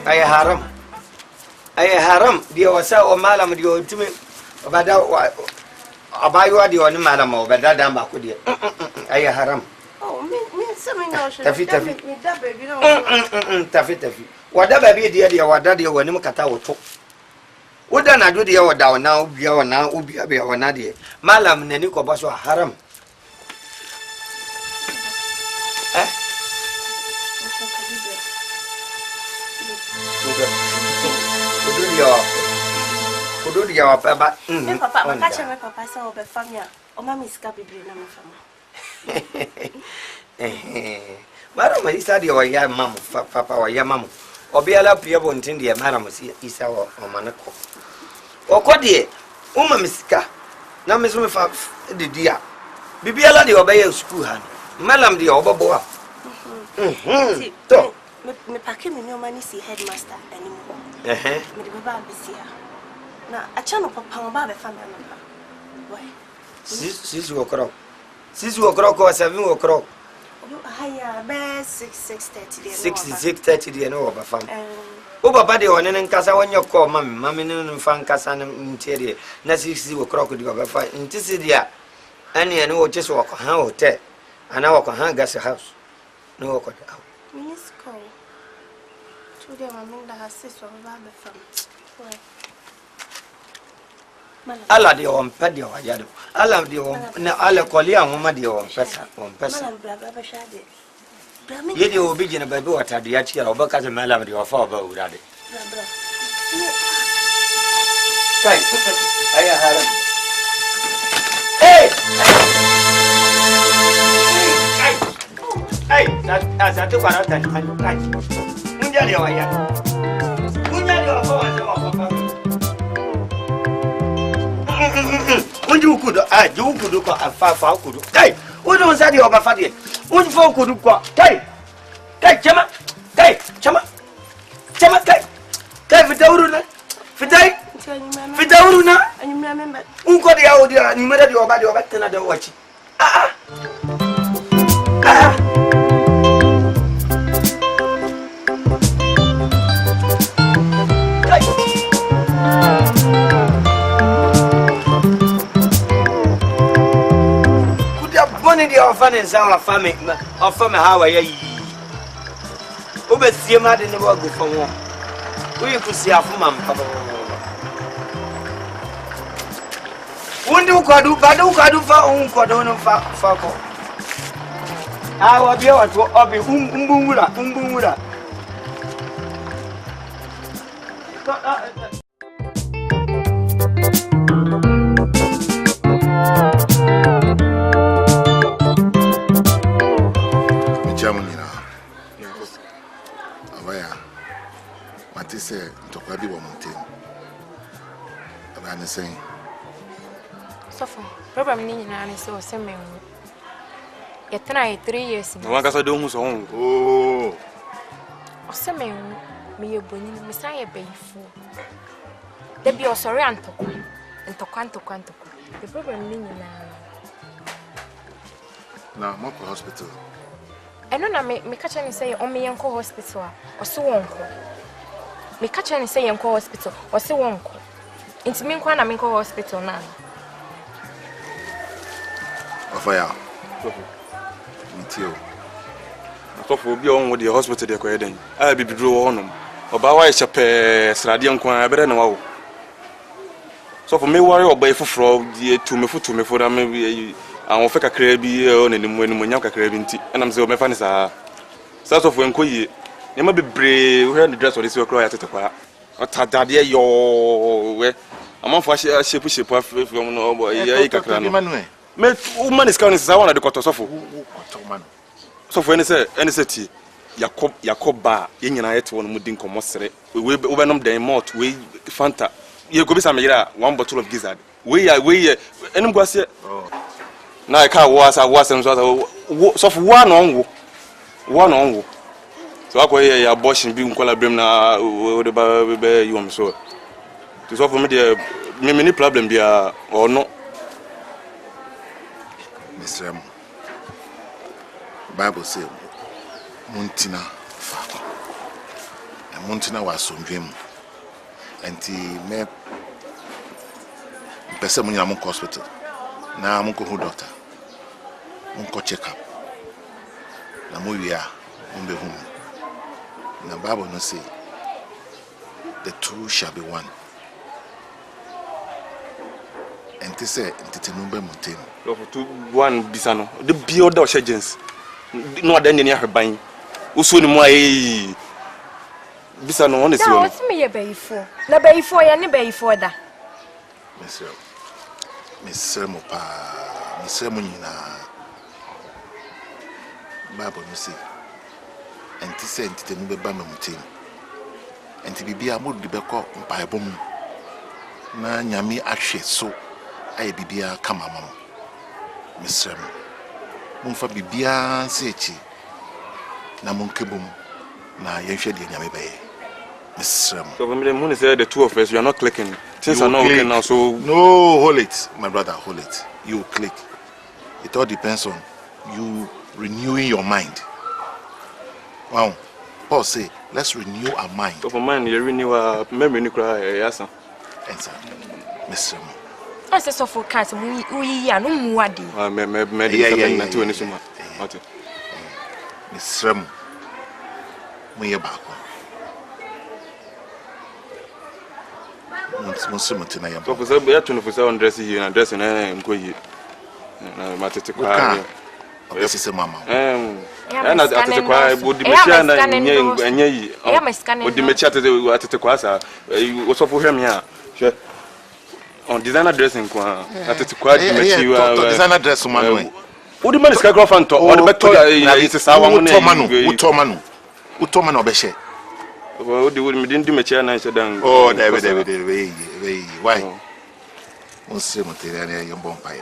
ay haram dia wasa o malam dia otime obada abayo dia oni malam obada dan ba ko dia ay haram oh me something else tafi me da baby no tafi wada baby dia wada dia woni mkata woto woda na do dia wada na obia wana obia be wana dia malam nani ko baso haram Kudu dia apa ba? Papa, makacha me papa sa obe famia. O mami ska bibiri na me fama. Mara ma isa dia wa ya mamu papa wa ya mamu. Obi ala pia bontin dia mara mo si isa wa manako. Okodie uma misika na meso me fa de dia. Bibi ala dia oba ya school han. Malam dia obobo a. To me pake me no mani si headmaster anymore. Me de baba bisia. Na acha no papa mo ba be fa me no ba. Boy. Sisi okro ko 7 okro. Obo haya be 6:30 dey. 6:30 dey no ba fam. O baba de one nkasa wonye ko mami ne nfa nkasa ne ntiere na 6 okro ko dey ba fa ntisi dia ani ene wo cheso ko ha hotel ana wo ko ha gas house no wo ko da. Minisco. Today mami da hasiso ba be fam. Boy. Ala de on pedi o yado ala de on na ala koli an ma de on pesa malam braba ba shade brami yede obi gina baby wata de ya cira obaka se malam de ofa ba urade braba kai aya haram za tu para ta kai munja de wa ya munja de wa fa wa Onde o kudo de o kudo ko afa o kudo kai onde on sa de o ba fa de onde fo o kudo ko kai chama kai fitauru na fitauru na un ko de ya o de ni mera de o ba tana da wachi dia ofane nsa afame hawa ya yi obesie ma de ne wa go famo uyi kusi afuma mpaba wundi ukwadu fa unkwado no fa ko awa bia watu obi umbungura Say ntokwa bi wo mountain abane say so for problem ni nyina ne so se men ye try 3 years no wan ka so do hu so hu o se men me ye boni me san ye beyifu de bi o sori antokwa the problem ni nyina na mo ko hospital eno na me ka chani say o me yenko hospital o so wonko me catch and say yenko hospital or say wonko inti me nkwa na me nko hospital na ofaya mitio so for obi on wo the hospital de ko eden a bibidro wo honom oba wa chepe srade nkwa abere na wawo so for me worry oba ifufro die tumefo na me awon fe kakra bi o nanimu nyam kakra bi nti enam se o me fa ni sa so for enko yi Nema bebre we the dress or this work ya tetekwa. Otadade yo we. Amanfo shape from no boy ya kakra no. Me woman is counting say one of the kotosofo. Kotoman. So for any say ti Yakoba ye nyina yete won mu din komosere. We benom den malt we Fanta. Ye go be some yira 1 bottle of gizzard. We enim go ase. Na I ka wo asem so for one on wo. So I say ya abortion bi nkola brem na we de ba be you am so. To so for me the me problem bia or no. Mr. Bible say muntina fa. Montina was on dream. And me person when I'm hospital. Now I'm going to doctor. I'm going check up. Now we are on the home. Now Bible no say the two shall be one. And they say it's a number mountain. To one bisano. The build of agents. No other than her buying. Usuni moi bisano on the sea. What's me a bay for? La bay for any bay for that. Miss Mopa, Miss Munina Bible, you see, and to send the new Bamam and to be a mood be called by a boom. Na Yami Ashe, so I be a camamam. Miss Mumfa Bibia Sechi Namunkebum, na Yashadi Yami Bay. Miss So when the moon said the two of us, you are not clicking. Since I'm not clicking now, so no, hold it, my brother, hold it. You click. It all depends on you renewing your mind. Wow. Paul say, let's renew our mind. So for mine, you renew our memory, yes, sir. Exactly. Mr. I said, so for cats, we are no more. Miss Ram, we are back. So for some, we are 24/7 dressing you and dressing and go you. Matter to cry. This is a mama. And at the cry would the machine and ye. I am a scanner. Would the machine at the quasa? You also for him here. On designer dressing, at the quiet designer dress, man. Would the man is girlfriend or the better is our Utomanu Obeshe. Well, they would didn't do machine and said, oh, David, why? Most material, young bonfire.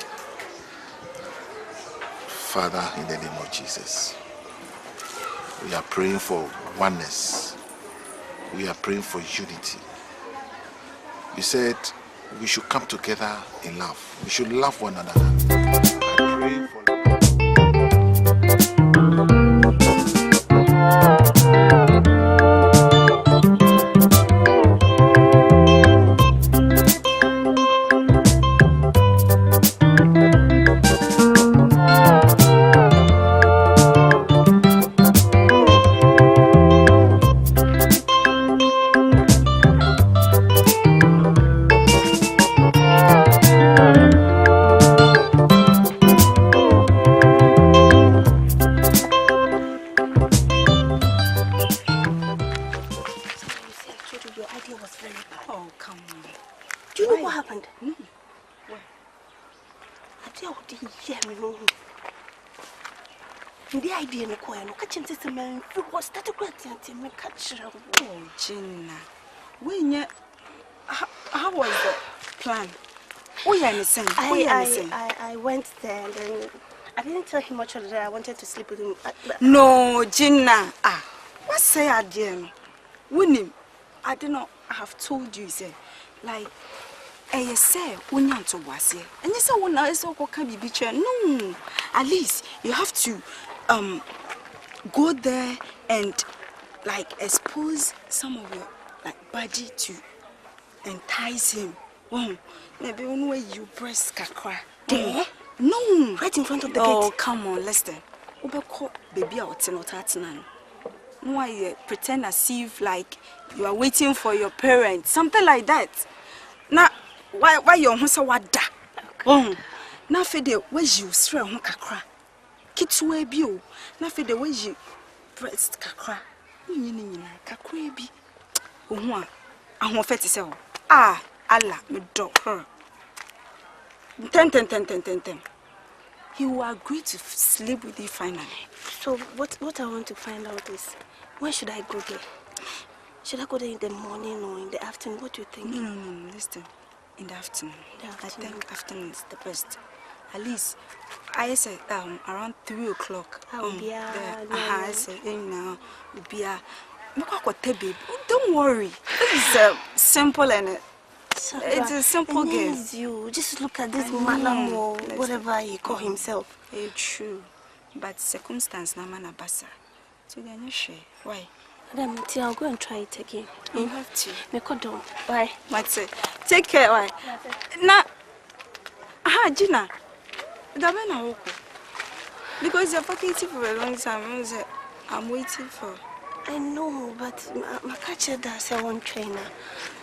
Father, in the name of Jesus, we are praying for oneness. We are praying for unity. You said we should come together in love. We should love one another. I pray for Gina, how was the plan? I went there and then I didn't tell him much of that. I wanted to sleep with him. No, Gina. What say I did? Winnie, I did not have told you, say, like, I say, when you're to was here, and you say, when I saw can be betrayed. No, at least you have to go there and like expose some of your like body to entice him. Maybe one way you press kakra. There? No, right in front of the gate. Oh, come on, listen. Ubeko baby out no tatnan. No, I pretend as if like you are waiting for your parents, something like that. Now, why you want to wada? Now for the way you stray on kakra. Kitwe bio. Now for the way you press kakra. Kakra bi. Ohwa. Ahwo fete se ho. Allah me dog her. Ten. He will agree to sleep with you finally. So what I want to find out is, when should I go there? Should I go there in the morning or in the afternoon? What do you think? No, listen. In the afternoon. I think afternoon is the best. At least, I say around 3 o'clock. I say, don't worry. This is simple and it's a simple game. You just look at this Malam or whatever he call himself. It's true, but circumstance na man abasa. So they are not sure. Why? Madam, I'll go and try it again. You have to. Make a door. Bye. Matse, take care. Why? Na. Ah, Gina. Damena woko. Because you're fucking for a long time. I'm waiting for. I know, but my catcher does I want trainer.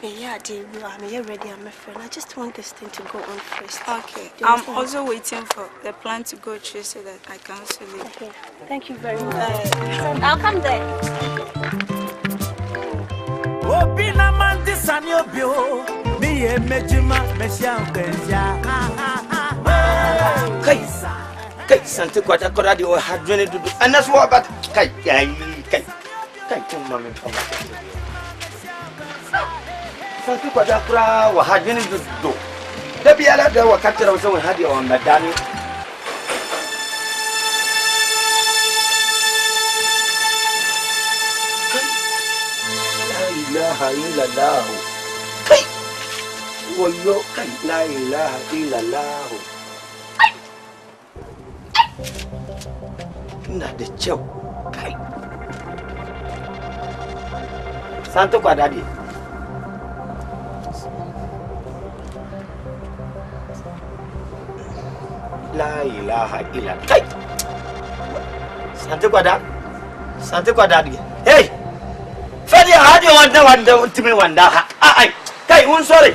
Yeah, I'm ready. I'm a friend. I just want this thing to go on first. Okay. I'm also waiting for the plan to go through so that I can also leave. Okay. Thank you very much. I'll come there. Obina mandi sanyo bio miye mejima meshankenya. Kai Santa Quata Coradi or had journey to do, and that's what about Kai. Mama. Santa Quata or had journey to do. There be a lot that were captured also had you on Madame. La ilaha illallah. Kai. Woyo kai la ilaha illallah. Not the choke. Kai. Santo Quadadi. La ilaha illallah. Kai. Santo Quadadi. Hey. Fadi hadi wanda ultime wanda ha. Ai. Kai, sorry.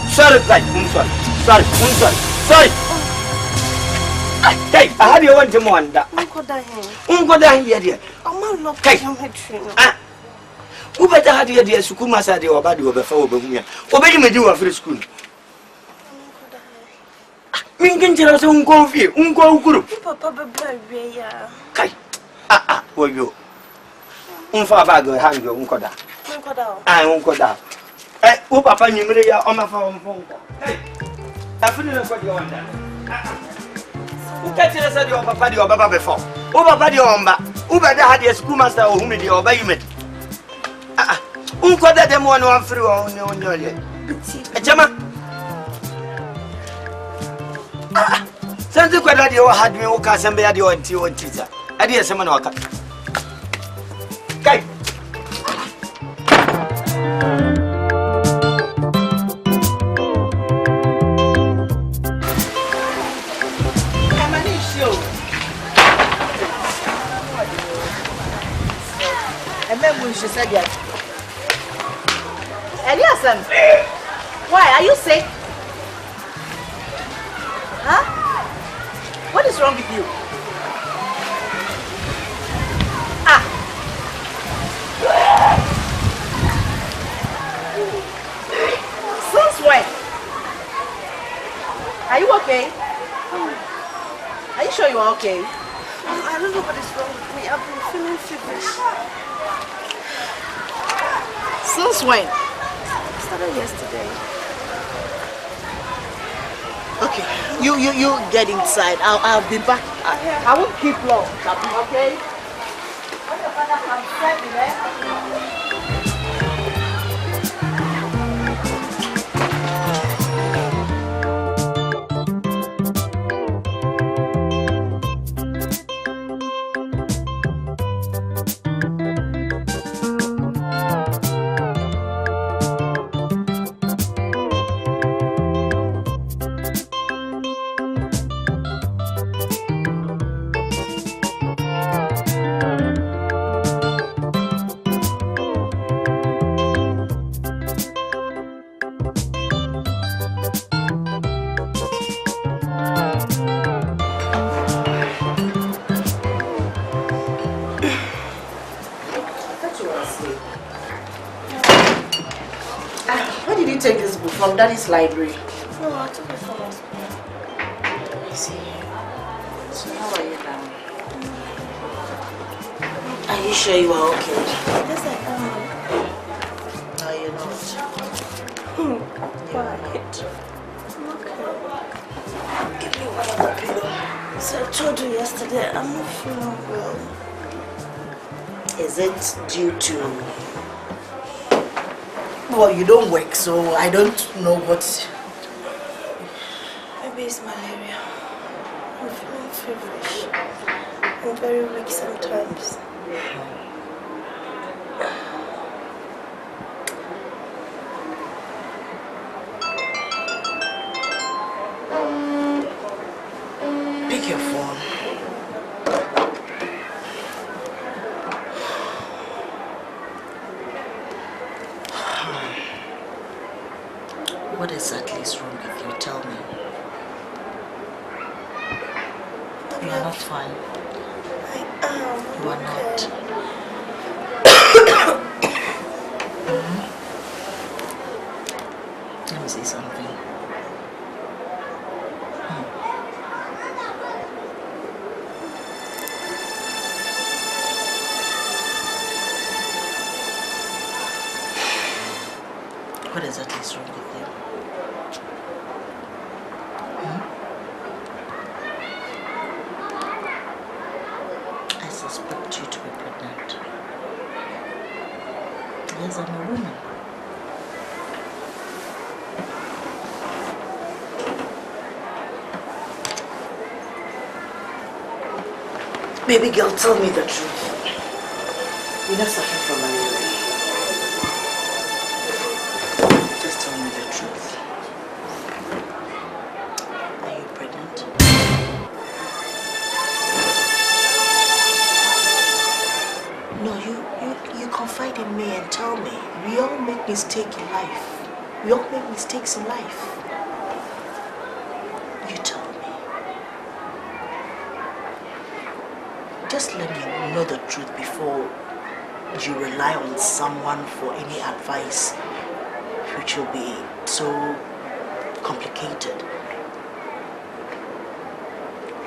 Sorry, kai, sorry. Sorry. Kai, hadi wanda wanda. Unko da here dia. Oma love Kai. Ah. Ubeta hadi dia sukuma sa dia obadi obefa obehumia. Obeji medi wa free school. Minkin jira so unko fi, unko ukuru. Papa bebe ya. Kai. Ah, woyo. Unfa bago hango unkoda. Unkoda. O papa nyimire ya o mafa o mfonko. Afuni na kodi wanda. Ukatira sa di o papa di o baba befo. O papa di o mba. Ubeda hadi school master o humi di o ba yumet. Unkoda dem wona wan free o nyole. Echama. Santi kwada di o hadmi o ka sembe ya di o nti o ntisa. Adi esema na waka. Kai. She said yes. Eliason, why are you sick? Huh? What is wrong with you? Since when? Are you okay? Are you sure you are okay? I don't know what is wrong with me. I've been feeling feverish. Since when? It started yesterday. Okay, you get inside. I'll be back. I won't keep long. Okay? When your father comes, send me there. From Daddy's library. No, I took it from us. I see. So how are you now? Are you sure you are okay? Yes, I am. No, you're not. Why? I'm okay. Give me one other pillow. So I told you yesterday, I'm not feeling well. Is it due to... Well, you don't work, so I don't know what... Maybe it's malaria. I'm feeling feverish. I'm very weak sometimes. your phone. What exactly is wrong with you? Tell me. You are not fine. You are not. Let me say something. What exactly is wrong with you? I suspect you to be pregnant. Yes, I'm a woman. Baby girl, tell me the truth. You're not suffering from malaria. Just tell me the truth. Are you pregnant? No, you confide in me and tell me. We all make mistakes in life. We all make mistakes in life. You tell me. Just let me know the truth before you rely on someone for any advice, which will be so complicated.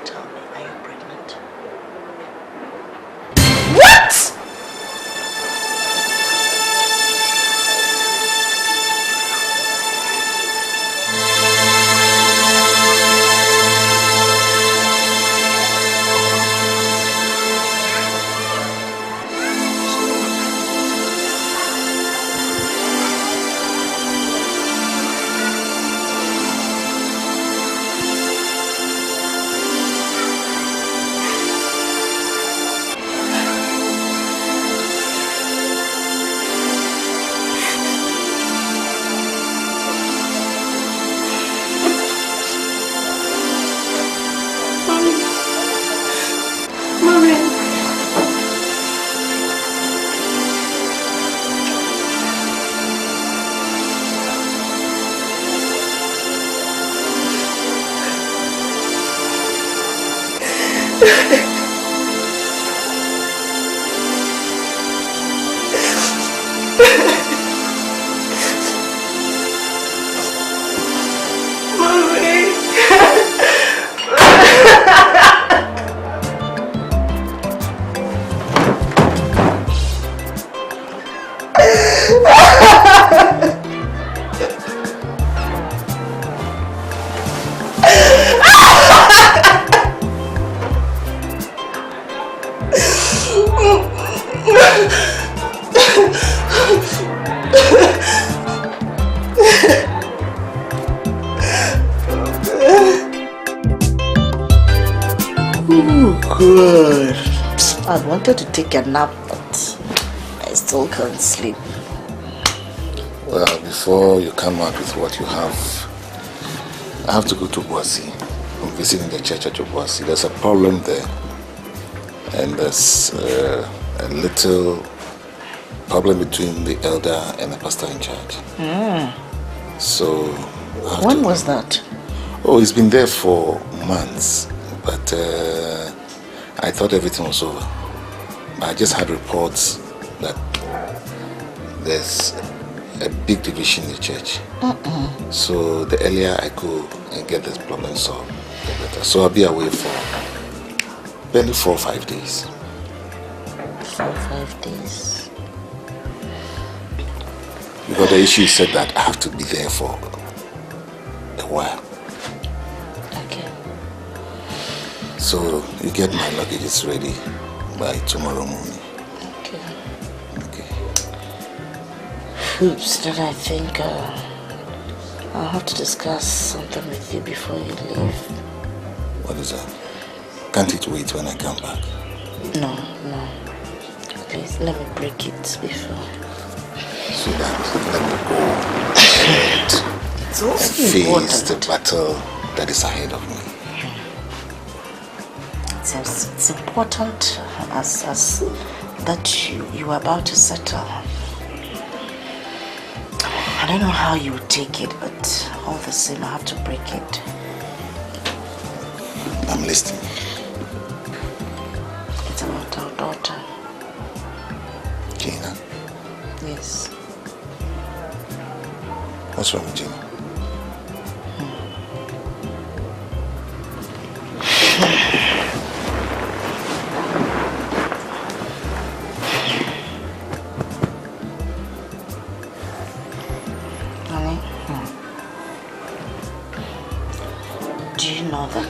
Tell me, are you pregnant? What? Good. I wanted to take a nap, but I still can't sleep. Well, before you come out with what you have, I have to go to Boise. I'm visiting the church at Boise. There's a problem there. And there's a little problem between the elder and the pastor in charge. So... When was that? Oh, it's been there for months. But I thought everything was over. I just had reports that there's a big division in the church. So the earlier I go and get this problem solved, the better. So I'll be away for barely 4 or 5 days. 4 or 5 days. Because the issue said that I have to be there for a while. Okay. So you get my luggage, it's ready by tomorrow morning. Okay. Okay. Oops, that I think I'll have to discuss something with you before you leave. What is that? Can't it wait when I come back? No. Please, let me break it before. So that let me go and It's also face important. the battle that is ahead of me. it's important as that you are about to settle. I don't know how you would take it, but all the same, I have to break it. I'm listening. It's about our daughter. Gina? Yes. What's wrong with Gina? Honey, do you know that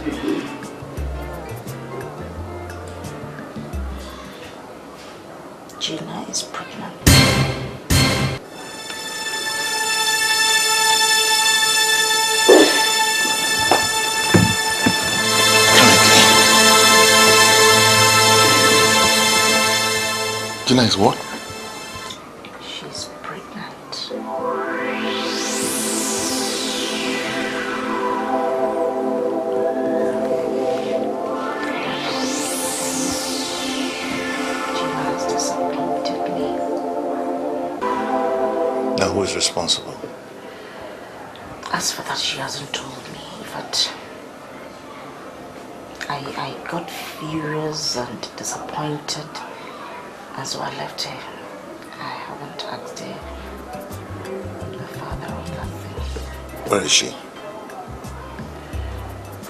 Gina is pregnant? Gina is what? She's pregnant. Gina has disappointed me. Now who is responsible? As for that, she hasn't told me, but I got furious and disappointed, and so I left her. I haven't asked her, the father or nothing. Where is she?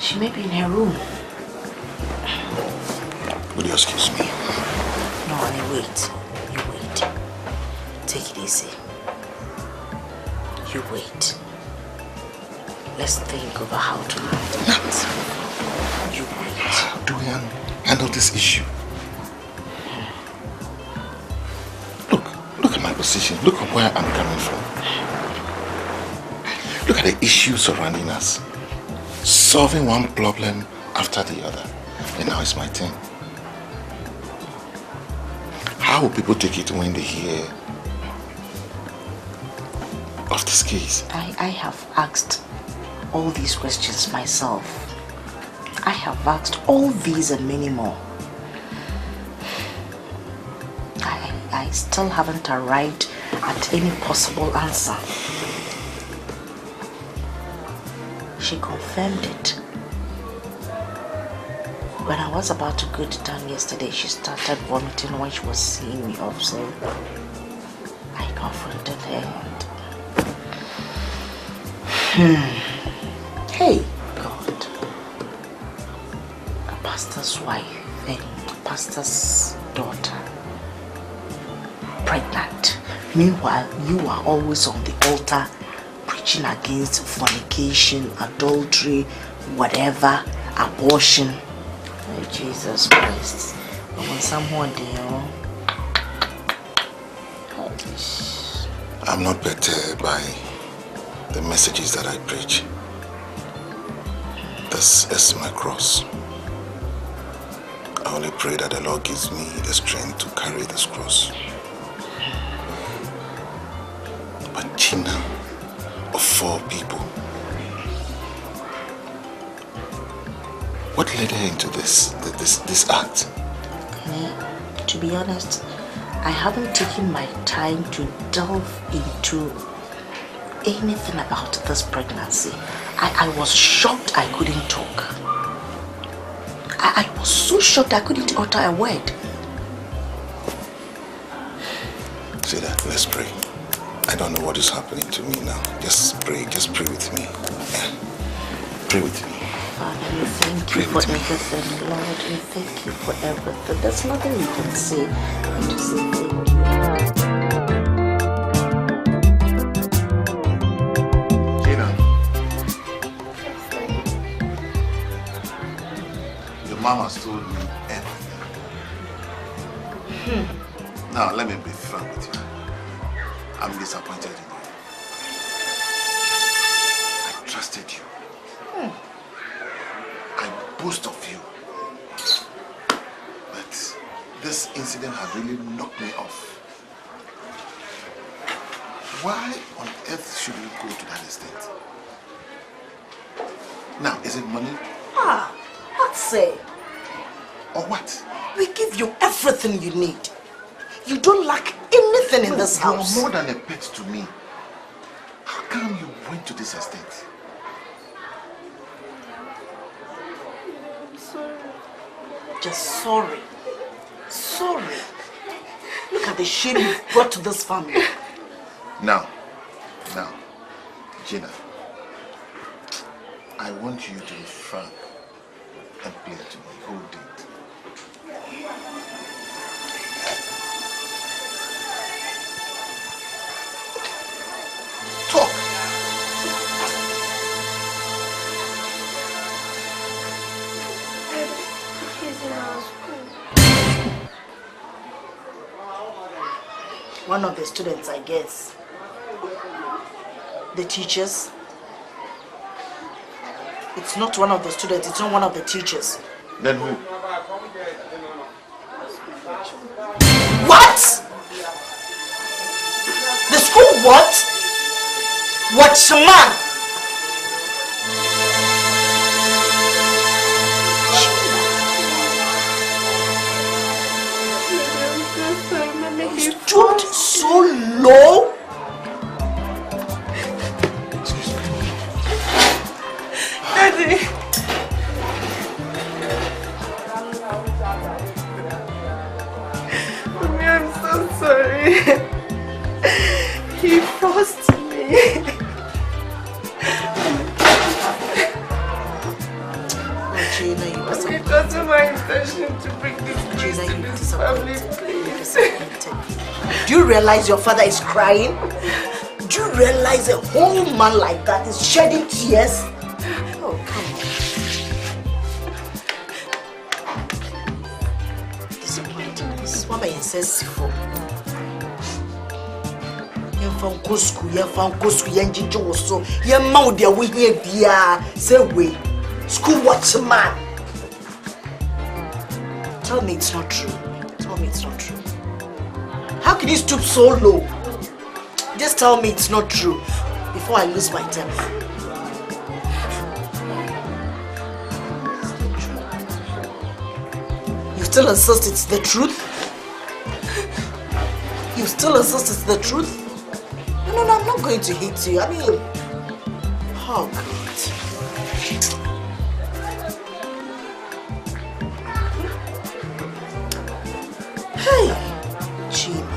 She may be in her room. Would you excuse me? No, honey, wait. You wait. Take it easy. You wait. Let's think over how to handle it. You wait. How do we handle this issue? Look at my position. Look at where I'm coming from. Look at the issues surrounding us. Solving one problem after the other. And now it's my turn. How will people take it when they hear of this case? I have asked all these questions myself. I have asked all these and many more. I still haven't arrived at any possible answer. She confirmed it. When I was about to go to town yesterday, she started vomiting when she was seeing me off, so I confronted her and... Hey, God. A pastor's wife and a pastor's daughter. Pregnant. Meanwhile, you are always on the altar preaching against fornication, adultery, whatever, abortion. Oh, Jesus Christ. I want someone there. I'm not better by the messages that I preach. This is my cross. I only pray that the Lord gives me the strength to carry this cross. But Gina, of 4 people, what led her into this act? To be honest, I haven't taken my time to delve into anything about this pregnancy. I was shocked I couldn't talk. I was so shocked I couldn't utter a word. See that? Let's pray. I don't know what is happening to me now. Just pray with me. Yeah. Pray with me. Father, we thank you for everything, Lord. We thank you for everything. There's nothing we can say but to say thank you. Gina. Your mom has told me everything. Now, let me be frank with you. I'm disappointed in you. I trusted you. I boast of you. But this incident has really knocked me off. Why on earth should we go to that extent? Now, is it money? What's it? Or what? We give you everything you need. You don't lack anything in this house. You're more than a pet to me. How come you went to this extent? I'm sorry. Just sorry. Sorry. Look at the shame you've brought to this family. Now, Gina, I want you to be frank and clear to me. Who did? Talk. He's in our school. One of the students, I guess. The teachers. It's not one of the students, it's not one of the teachers. Then who? What? The school what? Watchman? You stooped so low? Daddy. Mommy, I'm so sorry. He forced me. Gina, you are It wasn't my intention to bring this news to this family, please. Do you realize your father is crying? Do you realize a whole man like that is shedding tears? Oh, come on. Disappointing. This is what I insist for. You found go school, you jinjo so. You mount their way here, dear. Say, wait. School watchman. Tell me it's not true. Tell me it's not true. How can you stoop so low? Just tell me it's not true before I lose my temper. You still insist it's the truth? You still insist it's the truth? No, I'm not going to hit you. I mean, oh God. Hey, Gina.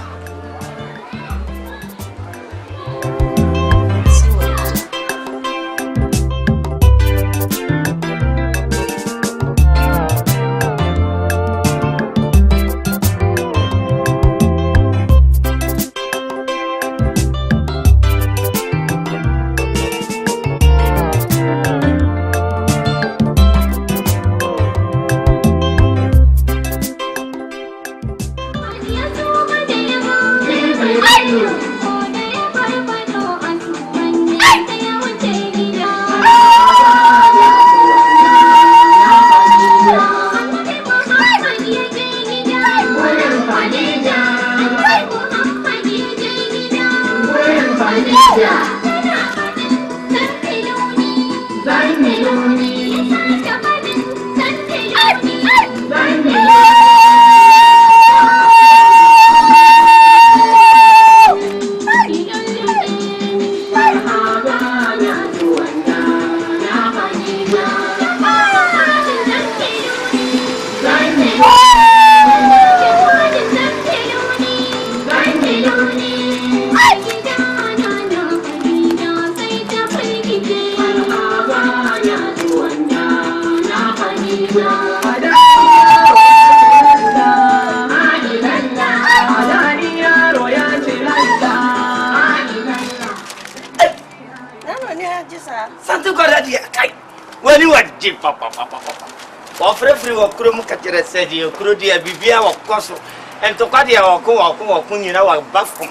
Free of Krum Catcher said you could be a Bibia or Cosso, and to Cadia or Kunyina or Buffum.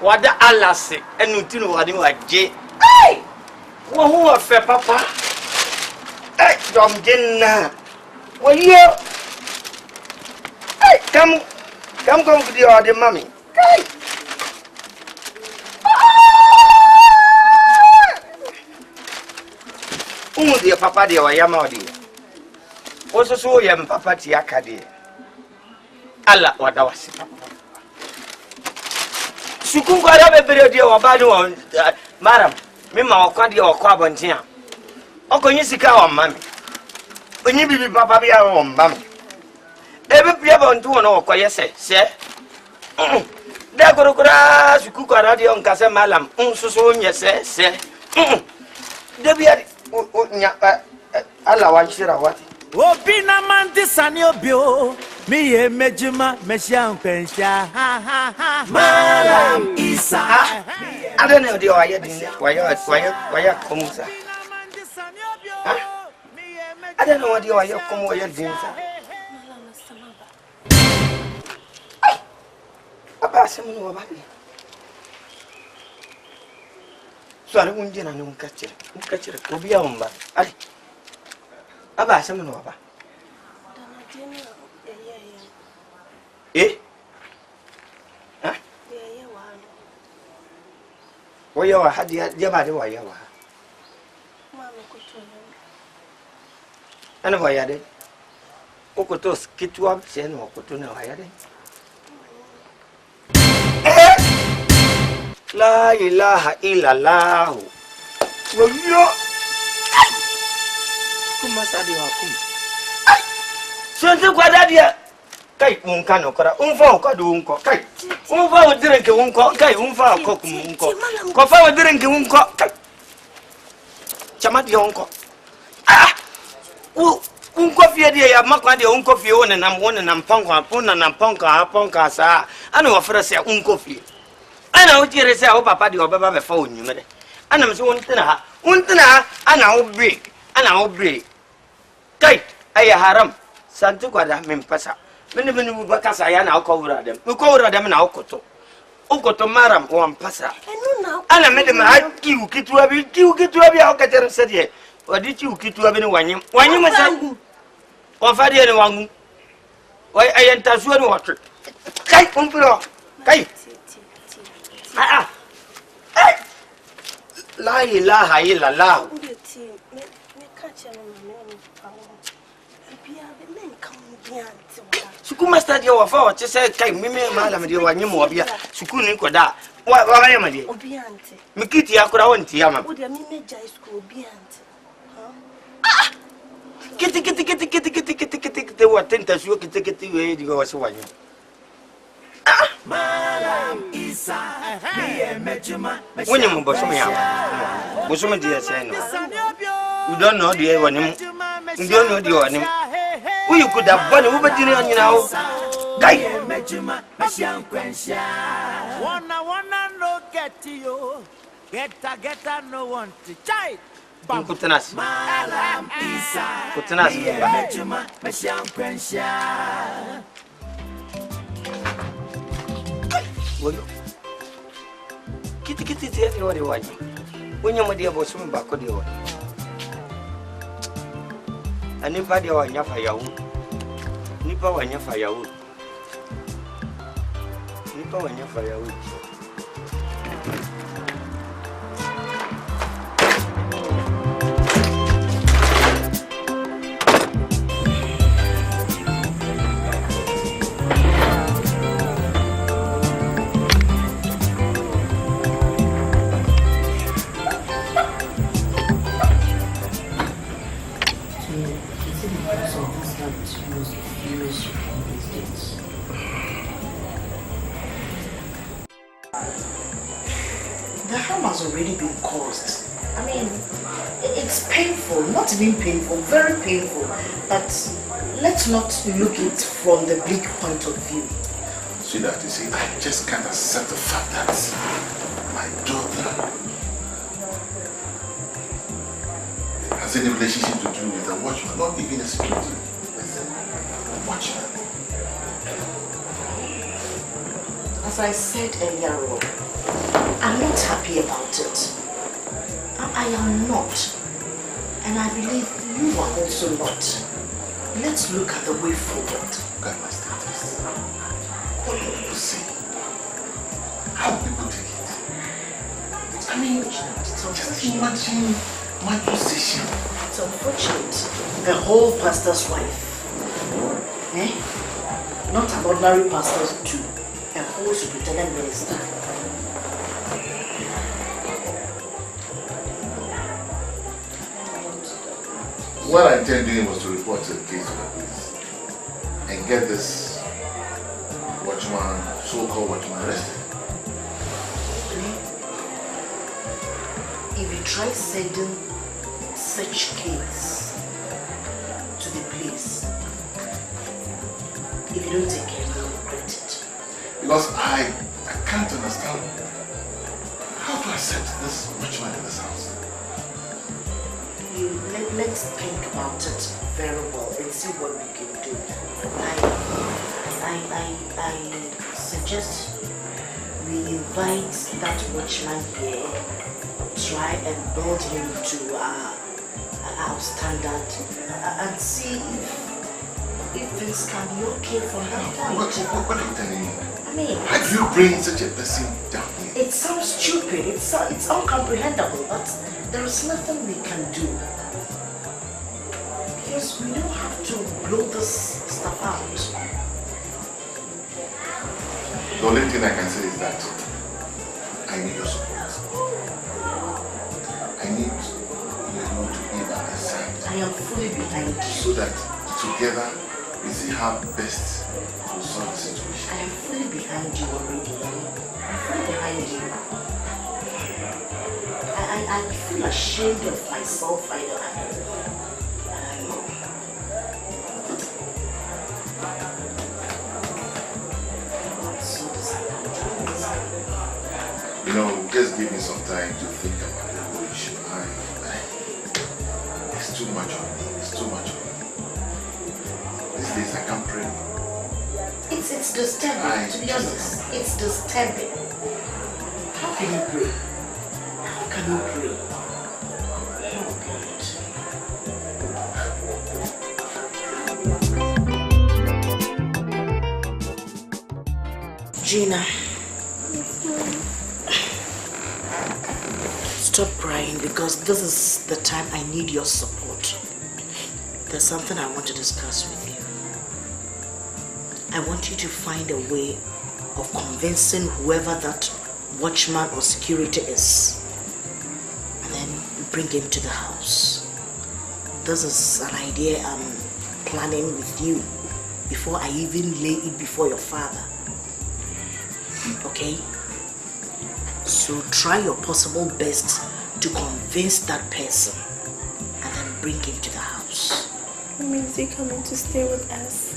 What the Allah say, and Nutino what you are J. Hey! Who are fair papa? Hey, Dom Jenna. Well, you. Hey, come with your other mommy. Hey! Dear papa, dear, I am out here. Also, so yam papa tiakade. Allah, what I was. Sukun kwara bebere die oba ne madam me ma okwade okwa bontia okonyi sika o mama onyi bibi papa bia o mama ebe bia bonto wona okoye se de korokora sukun kwara die onka se malam nsusu onye se de bia nya ala wa shira wati obi na mandi sani obio mi ye mejima meshan pensha Malam Isa ada ne odi waya din waya komusa ada ne odi waya komu waya din sa aba semu no babi so ari unje na nunka chere obi ya umba ali aba semu no ba waya wa hadi jaba de waya wa mama kutu ana waya de okoto skitwa sen okoto na waya de la ilaha illallah wayo kuma sadi wa kum so kwa dadia kai unka no kora unfa ko do unko kai unfa odire ke unko kai unfa ko kum unko ko fa odire ke unko chama di unko unko fie de ya makwa de unko fie wona nam ponka sa ana wo frɛ sɛ unko fie ana wo jere sɛ wo papa de obeba be fa onyumere ana mse wontena ana wo bre kai ay haram santu kwada mempasa mene bu bakasa ya na akowura dem na okoto maram wo ampasa ana mede ma kiwu kitwa bi akatere sede odi kiwu kitwa bi ne wanyem masa ko fa de ne wangu wai ayanta suwa ne wato kai kumpiro kai la ilaha illallah suku master dia wa fa wa che say kai mimi malam dia wa nyimu obia suku ni koda wa ya ma dia obi ante mikiti akura wonti ya ma o dia mimi jai school obi ante kiti wa tenta suo kiti we diga wa se wanyu Malam Isa mi mejuma wonyi mo boso me ya boso me dia say no you don't know dia wa nim you don't know dia wa nim you could have been over dinner on you now. Guy, wanna no get you. Get no one to chai. Kutenas. Kitty, what you want. When you're dear was swimming back on the one. Anybody or your fire. Nipa wanya firewood. The harm has already been caused. I mean, it's painful, not even painful, very painful. But let's not look it from the bleak point of view. Sweetheart, you see, I just can't accept the fact that my daughter has any relationship to do with a watchman, not even a security. A watchman. As I said earlier on, I'm not happy about it. I am not. And I believe you are also not. Let's look at the way forward. God must take this. What do people say? How do people take it? I mean, just imagine my position. It's unfortunate. The whole pastor's wife Eh? Not an ordinary pastor too. A whole superintendent minister. What I intend doing was to report to the case to the police and get this watchman, so-called watchman, arrested. If you try sending such case to the police, if you don't take care, you'll regret it. Because I can't understand how to accept this watchman in this house. Let's think about it very well and see what we can do. I suggest we invite that watchman here, try and build him to our standard, and see if things can be okay for him. What are you telling me? I mean, how do you bring such a person down here? It sounds stupid, it's uncomprehendable, but there is nothing we can do. Because we don't have to blow this stuff out. The only thing I can say is that I need your support. I need you to be by my side. I am fully behind you. So that together we see how best to solve the situation. I am fully behind you already. I'm fully behind you. I feel ashamed of myself. I know. You know, just give me some time to think about the whole issue. It's too much on me. It's too much on me. These days I can't pray. It's disturbing, to be honest. It's disturbing. How can you pray? How can you pray? Gina. Stop crying because this is the time I need your support. There's something I want to discuss with you. I want you to find a way of convincing whoever that watchman or security is, and then bring him to the house. This is an idea I'm planning with you before I even lay it before your father. Okay? So try your possible best to convince that person and then bring him to the house. When is he coming to stay with us?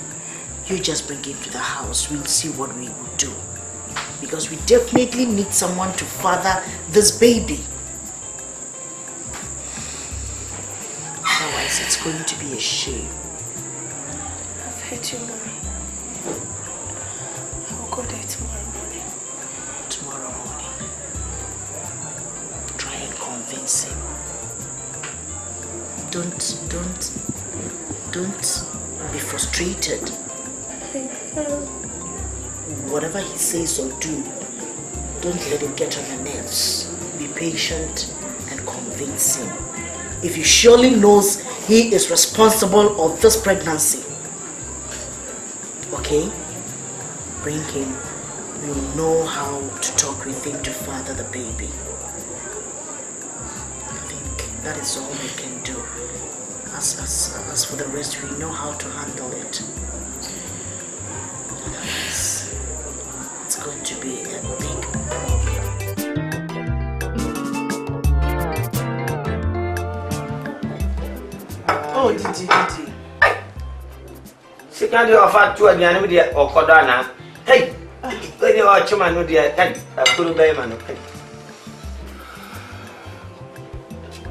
You just bring him to the house. We'll see what we will do. Because we definitely need someone to father this baby. Otherwise, it's going to be a shame. I've heard you, Mommy. I'll go there tomorrow morning. Tomorrow morning. Try and convince him. Don't be frustrated. Whatever he says or do, don't let him get on your nerves. Be patient and convince him. If he surely knows he is responsible of this pregnancy, okay? Bring him. We'll know how to talk with him to father the baby. I think that is all we can do. As for the rest, we know how to handle it. Otherwise, it's going to be a big problem. Oh, Didi. Second of our two and the enemy or Kodana. Hey, when you are Chuman, no dear, I couldn't buy man.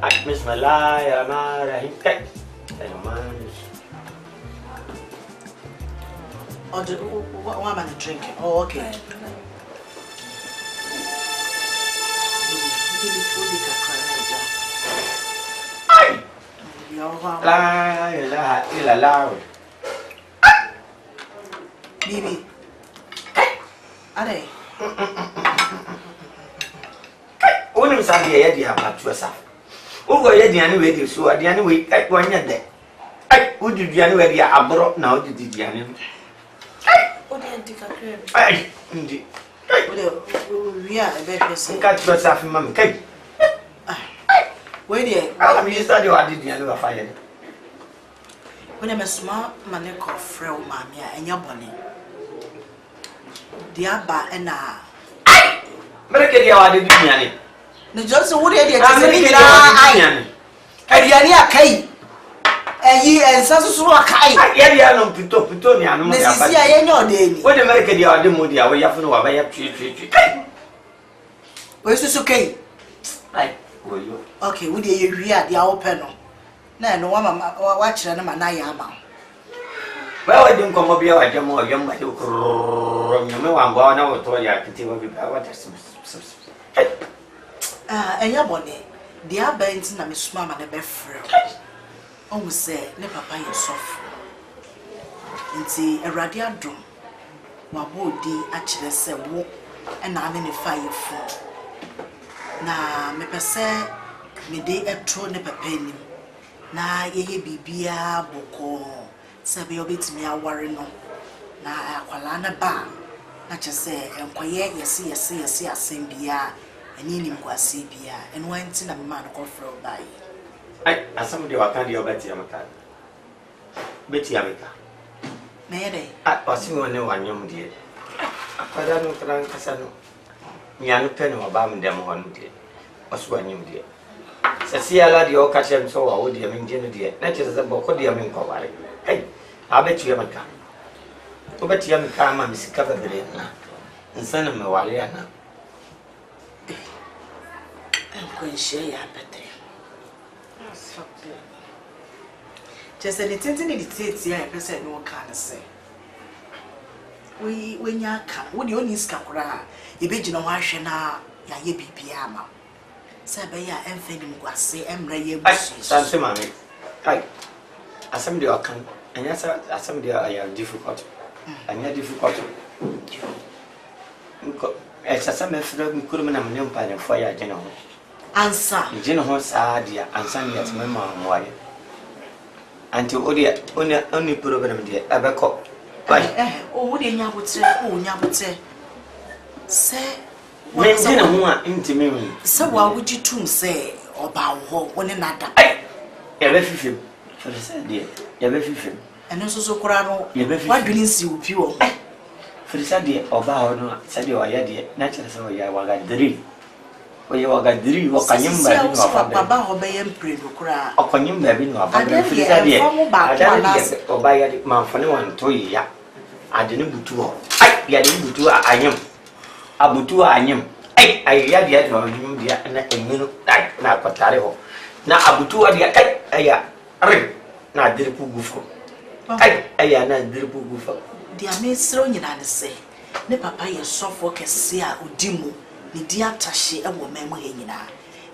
I miss my lie, I'm out of him. Oh, what am I drinking? Oh, okay. Bibi. Ade. Onim sa de ye de aba to sa. Wo go ye de ani we de so ade ani we one ye de. Ai, would you do where you are brought now? Did you? What do you think I could? Ai, indeed. We are a better Some cat yourself, Mamma. Where dear, I mean, study what did you never find? when I'm a small man called Frau Mamma and your bonnet. The Abba and I. But I did you? The Johnson would have I Ariania Kay. And ye and Sasua Kai. I don't put on Mrs. I know day. What America the other moody, we have to know about your tree. Where's this okay? I will you. Okay, would you read the open? No, one watch and a Nayama. Well, I didn't come up here. I don't know young my you know I'm going over to you. I can tell you about what And your bonnet. The Abba and Miss Mamma and a befriend. Almost say, let Papa you soft. Into a radiadrum. Wabodi actually say, walk and I'm in a fire for. Na me pese me de etro ne pepani na ye bibia boko sabe obetimi aware no na akwala na ba na chese enkoye yesi asembia ani nim kwase bia eno anti na me ma no kofro bai ai asam de wakandi obeti amaka beti amaka na yede ah osimi woni wanyom de akwada no kran kasa no mianu pe no ba m dem ho no de oso wanyom de sasiala de o ka chem so wa wo de me nje no de na chese boko de me nkoware hey abetu amaka obeti amaka ma misika bebere na nsana me wale ana enkonhye ya pete just any tintin in the tete ya pese no kan say we nya ka wo de oni ska kura e be gina ho ahwe na ya ye bibia ama se be ya emfeni mkwase emra ye busu sanse mame kai asem de okan anya asem de aya difficult anya difficult nko sasa me fira mi kuru na me mpa ne fo ya gina ho ansa gina ho saa dia ansa ne yatme ma moaye anti odia oni program de abeko o wo de nya botre se me gina ho a ntimi mi se wa wuji tum se oba wo woni nada ya be fifim for the same dia ya be fifim eno so kura no wa dwini si opi wo for the same dia oba ho no sade wa ya dia na chere se wa ya wagadiri wagadiri wakanyimba bi no afa baba ho be yem pre no kura akanyimba bi no afa for the same dia oba ya di manfane wan to ya adene butu ho ya de butu anyim abutu anyim ya dia no nyum dia na enyinu na akotare ho na abutu dia ya re na diripu gufo ya na diripu gufo dia me sro nyina ne se ne papa ye sofo kese a odimu ne dia tashe e wo memu he nyina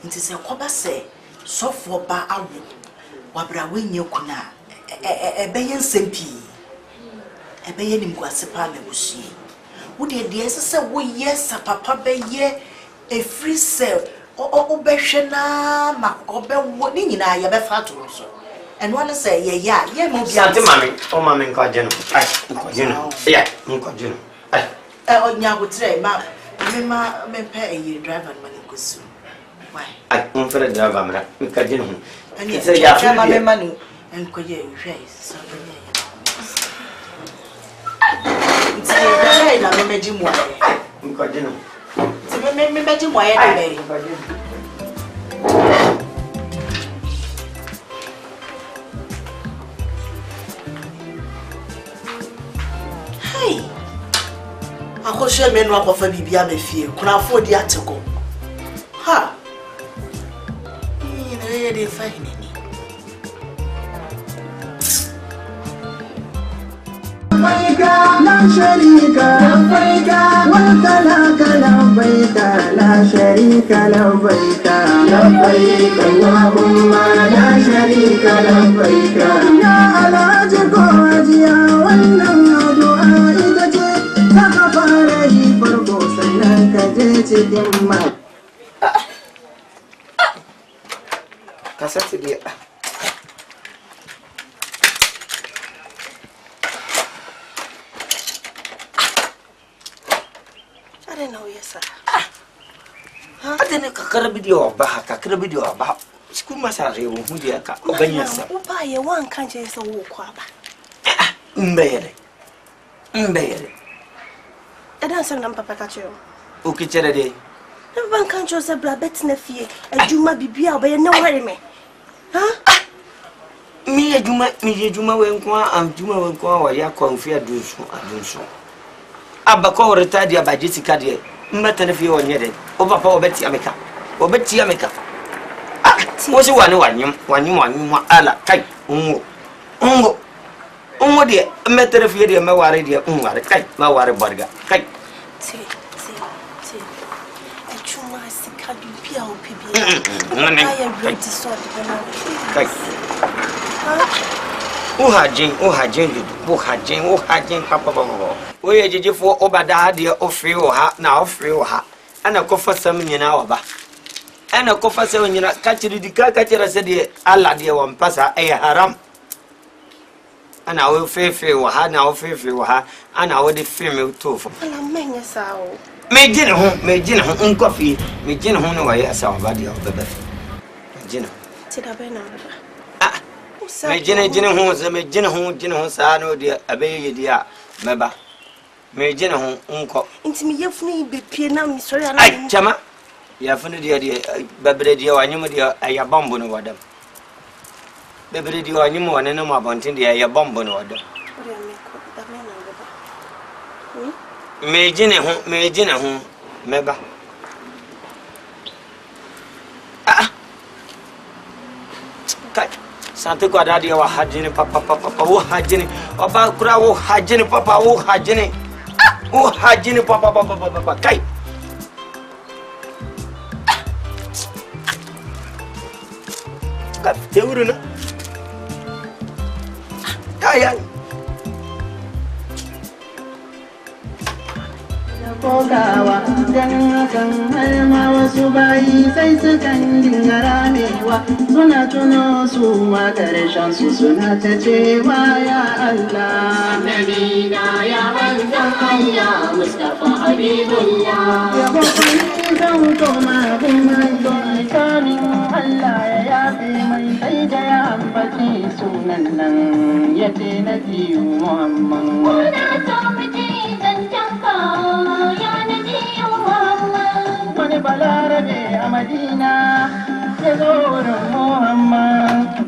nti se koba se sofo ba awo wabra wenye kuna ebeye nsempi ebeye nimkwase pa mebushi wo de dia se wo yes papa be ye e free cell o behwe na ma obe wo ni nyina ye be fa to so and one say yeah mo bia ante mami o mami nko je no nko je no ya nko je no o nya go tre ma me pe e driver man ko su why on fere driver mara nka je no ani se ya ma me manu nko je hwe so nti e na me meji mo nko je no nti me meji mo ye de akoshe menu akofa bibia me fie kuna fo di ateko ha ni na ye de fa ni لا شريك لبيك وانت لك لبيك لا شريك لبيك لبيك اللهم لا شريك لبيك يا علاجك وجيا والنهض عائدتي تغفري فرقوس لك جيت دمك kasati dia sir. I didn't kakara video of Baha, kakara video about school massage. Who dear cat, Obanya, who buy a one country is a walk. Mbeere. I don't send them Papa Cacho. Okay, Charity. The one country is a blabbet in a fee, and you might be beer by no worry me. Huh? Me, Juma will inquire, and Juma will inquire, ya confia do so. Abaco retired by Jessica, dear. Matter if you are needed. Over power Betty Amica. Or Betty Amica. Was you one Allah, kite, dear, matter if you're my worry, dear, kite, my worry, burger, kite. A true master can be pure PB. I am ready to sort the Who had Jane, Papa. Where did you for Obada, dear, or free or ha, now free or ha, and a coffer some in our back. And a coffer seven, you know, catch the caricature, said Allah, dear one passer, a haram. And I will fail or ha, now fail or ha, and I will defame too for Majin home, coffee, Majin home, I saw a body of the best. Majin. Majin home, Sano, dear, obey, dear, Meba. Majin home, uncle. Into me, you've need be piano, sorry, I, Chama. You have found the baby, dear, I knew dear, I a bomb on order. Baby, dear, I knew more than no more bunting, dear, a bomb on order. Majin home, Meba. Santa Guadadia or Hajini, Papa, who Hajini, about Crow, Hajini, Papa, who Hajini, who Hajini, Papa, Kai. Got the Uruna. Kokawa dan hakan har ma wasu bayi sai sukan dinga ramewa suna tuno su ma karshen su suna ta cewa ya Allah annabi na ya manzon Allah Mustafa Habibullah ya bakwai sauto ma kuma don kamin Allah ya yafe mai sai da ya ambaci sunan nan ya ce na biyu Muhammad wani balarabe a Madina ya zo wurin Muhammad.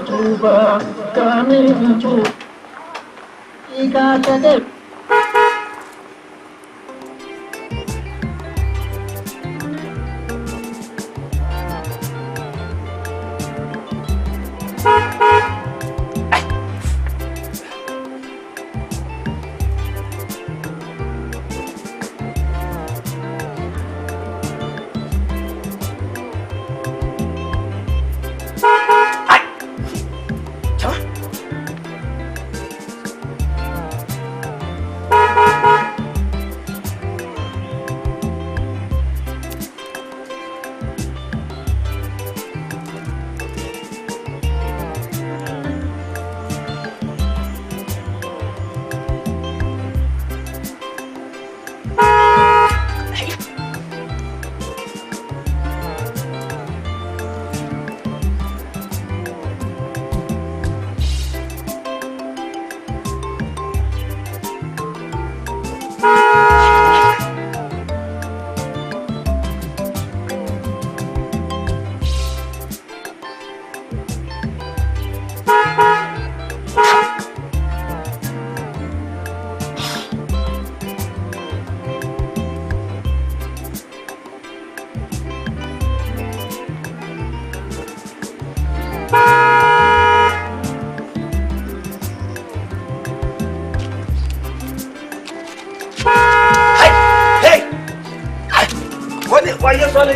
Tuba kami tu ika tade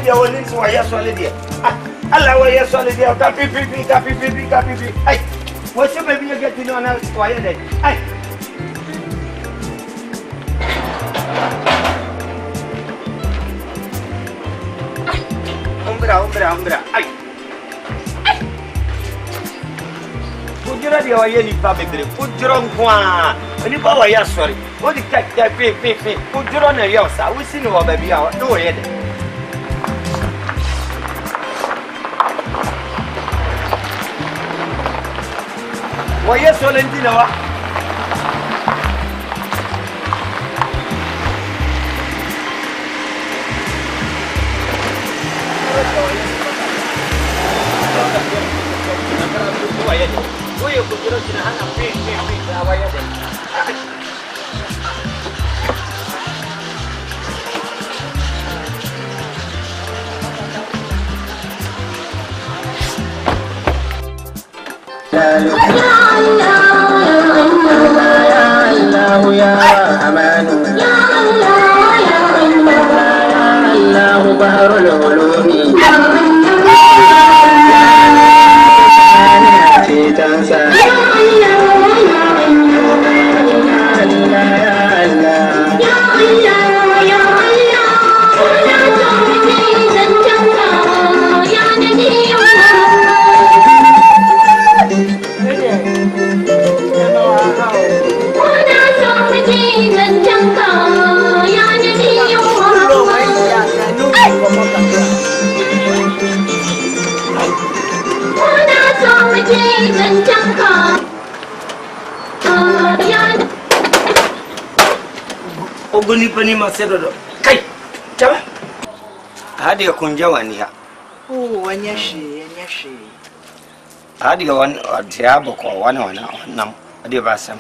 dia woni so wa ya solid dia Allah wa ya solid dia ka pipi ai wo se be bi get ni ona wa ya de ai Umbra ai Ujira dia wa ya ni pa bebre ujira nkwa ni pa wa ya sorry o di ka pipi ujira na ya sa wo si ni wa ba bi a do ye de Oye, Solentina va. Oye, cultura china, Ana, la vaya de. Ogoni pani masedodo kai chama hadi ya kunja wani ha wanyashi hadi ya wan atiabo kwa wana nam hadi basam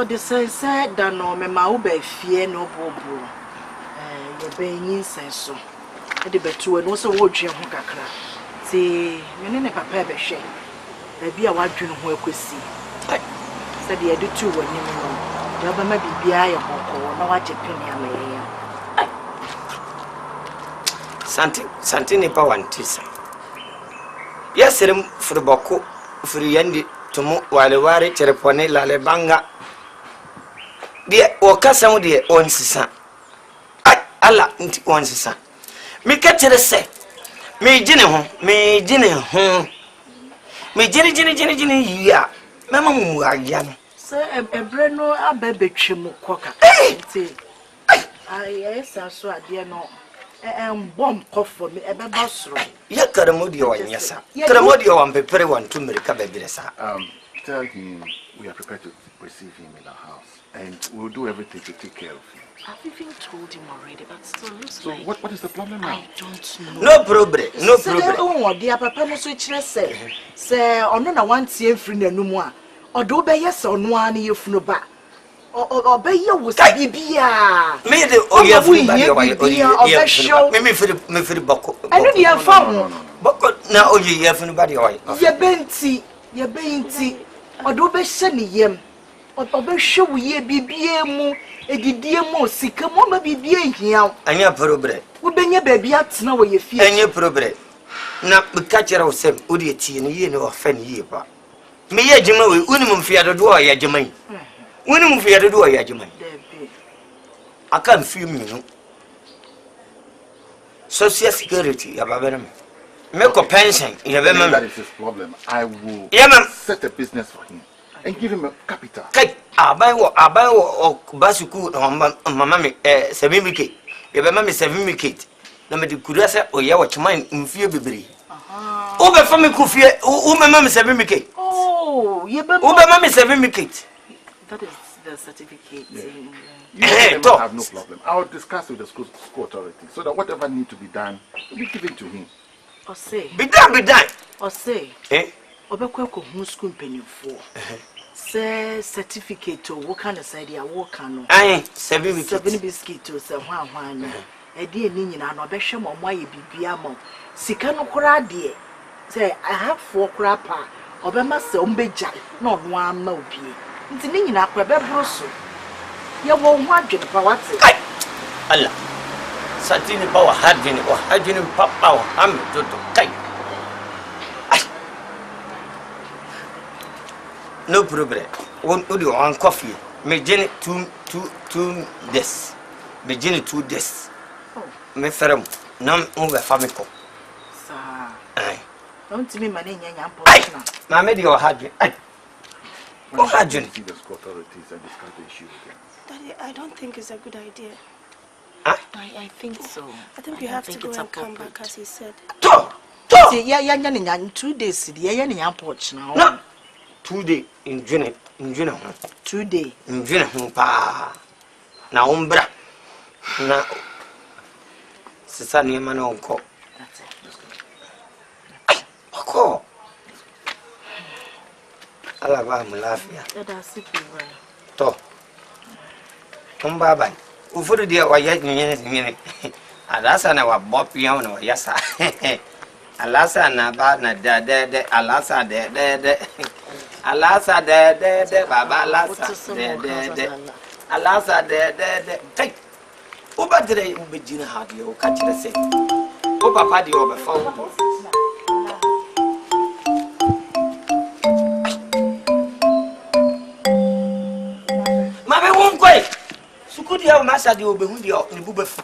the sense da no me ma wo ba fie no bobo ye benyin senso hadi betu no so wo dwe ho kakra ti me ne papa be hwe da bia wadwene ho akosi se de yede tu wani no ya ba ma bibia ya hoko na waje pini ameya santi ni pa wantisa yesere furboko furi yandi tumu wale terepone lale banga dia wakasa mu dia onsisa ai ala nti onsisa mi katere se mi jine ho mi jine ya mama mu agya no se ebre no abebetwem koka nti ai esa so ade no bomb kofo me ebeba soro ya karamodi wanyasa karamodi wampepere wantu merika bebiresa tell him we are prepared to receive him in our house and we'll do everything to take care of him. I've even told him already, but still looks so like what is the problem now? I don't know. No problem. Oh, dear papa no so chire say ono na want tie free nanum a odo be yes ono ani yefunu ba obeye wo bibia me de oyefunu ba de oye me firi bako anu de afa ho bako na oye yefunu ba de oye ye benti odo be hye ne yem obe hwe wo ye bibia mu edidie mu sika mu ma bibia hia anya problem wo benya baby atena wo ye fie anya problem na bika kire wo sem wo de tie ne ye ne wo fa ne ye ba me ye jima we unum mfia dodo o ya jima yi unum mfia dodo o ya jima yi aka mfia minu social security ya babere me ko pension ya be that is his problem. I will set a business for him and give him a capital. Kai abai wo basuku mama me certificate ye be mama certificate na me de kurasa o ye wo chman mfie bebere o be fami ku fie o me mama certificate ye be o be mama certificate that is the certificate. You have no problem. I will discuss with the school authority so that whatever needs to be done will be given to him. Or say be done or say obekwa ko hu school penifo say certificate o kind of side ya wo kan no seven biscuit o say hwan no e de ni nyina no obehwe mo aye bibia mo sika no kora de say I have 4 kora pa obema se ombeja na ono ama obie nti ni nyina kora be broso ye wo hu adwene pa wate Allah Satini power hadwin or hadwin papa or ham to kai. No problem. One audio on coffee. Me Jenny two this. Me Jenny 2 this. Me ferm. Nam over famico. Aye. Don't me my name. My medical hadwin. Go hadwin. See the authorities and discuss the issue again. Daddy, I don't think it's a good idea. I think so. I think you have to go and come back as he said. See, yeah, 2 days. Yeah, porch now. No. 2 days in June. 2 days. In June, pa. Na umbra. Na. Sisa ni mana onko. That's it. Oko. Ala ba mulafia. That's it. To. Kumbaba. Ufuru dia waya nyene. Alasa na wa bopia na yasa. Alasa na ba na de alasa de. Alasa de baba alasa de. Alasa de. Kai. Oba dire ubejina hadi o ka kire se. O papa di o be fa o. Mabe won koi. Sukudi ya masa di obehu di ni bubefu.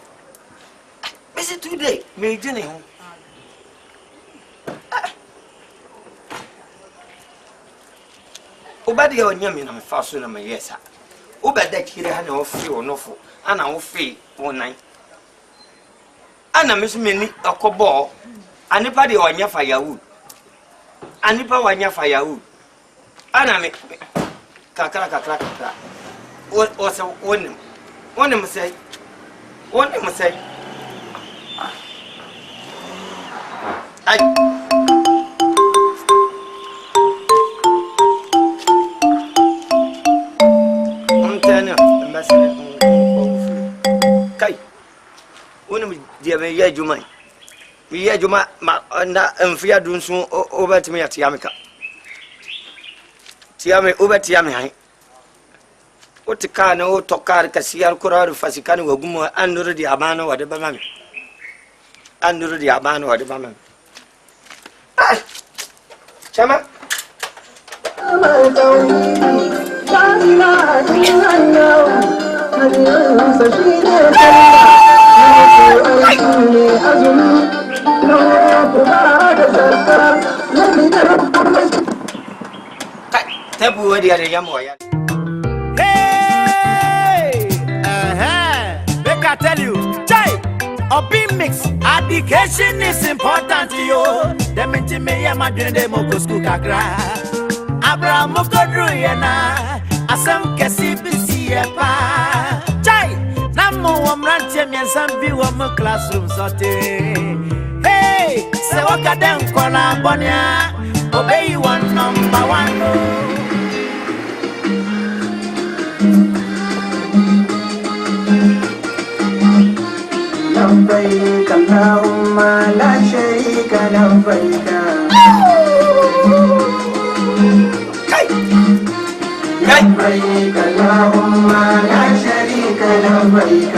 Besi today me jene ho. Obadi ya onyame na me fa so na me yesa. Obada kire ha na ofi onofo. Ana ofi wonan. Ana mesu meni akobo. Anipa de onya firewood. Anipa wanya firewood. Ana me kakra. O se wonem say. Ai. Kai. Wonem dia me ya juma. Mi ya juma ma na mfia dunsu obetimi ya tiamika. Tiame obetiame han. Otikana o tokar kasiyar kurar fasikani wagumo anduru di abana wade bamami. Ai. Chama. Tebu wadi ada yamu ya. Make I tell you, Jai, a big mix. Education is important to you. Them into me, I'm a doing the moko school kakra. Abraham Mokodru yena, asam kesi bisi yepa. Jai, namo wamranche miensambi wamo classroom sote. Hey, se wakadem kona bonya, obey one number 1. لبيك اللهم لا شريك لبيك لبيك اللهم لا شريك لبيك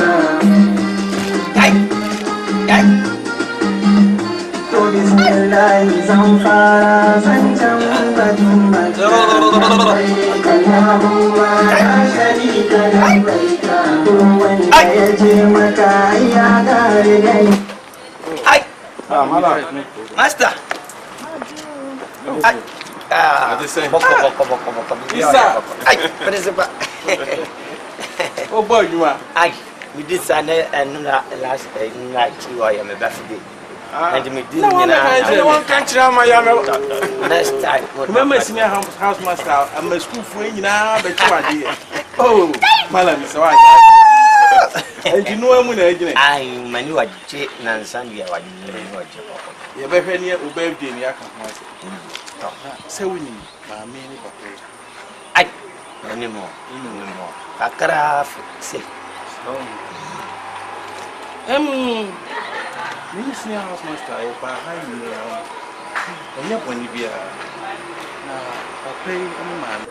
بسم الله زنفارا زنجم بدمك لبيك اللهم لا شريك لبيك Master. Oh boy, you are. We did and last night you are my birthday. And me did next time. Remember, senior house master, I'm a school for you now, but you are dear. Oh, Malam, so and you know I'm going to I manu a jet and Sunday. I didn't you better near Ubay in Yakan. So we need my mini papa. I anymore. A craft sick. Senior house master, behind me. And yet, when you be a pay man,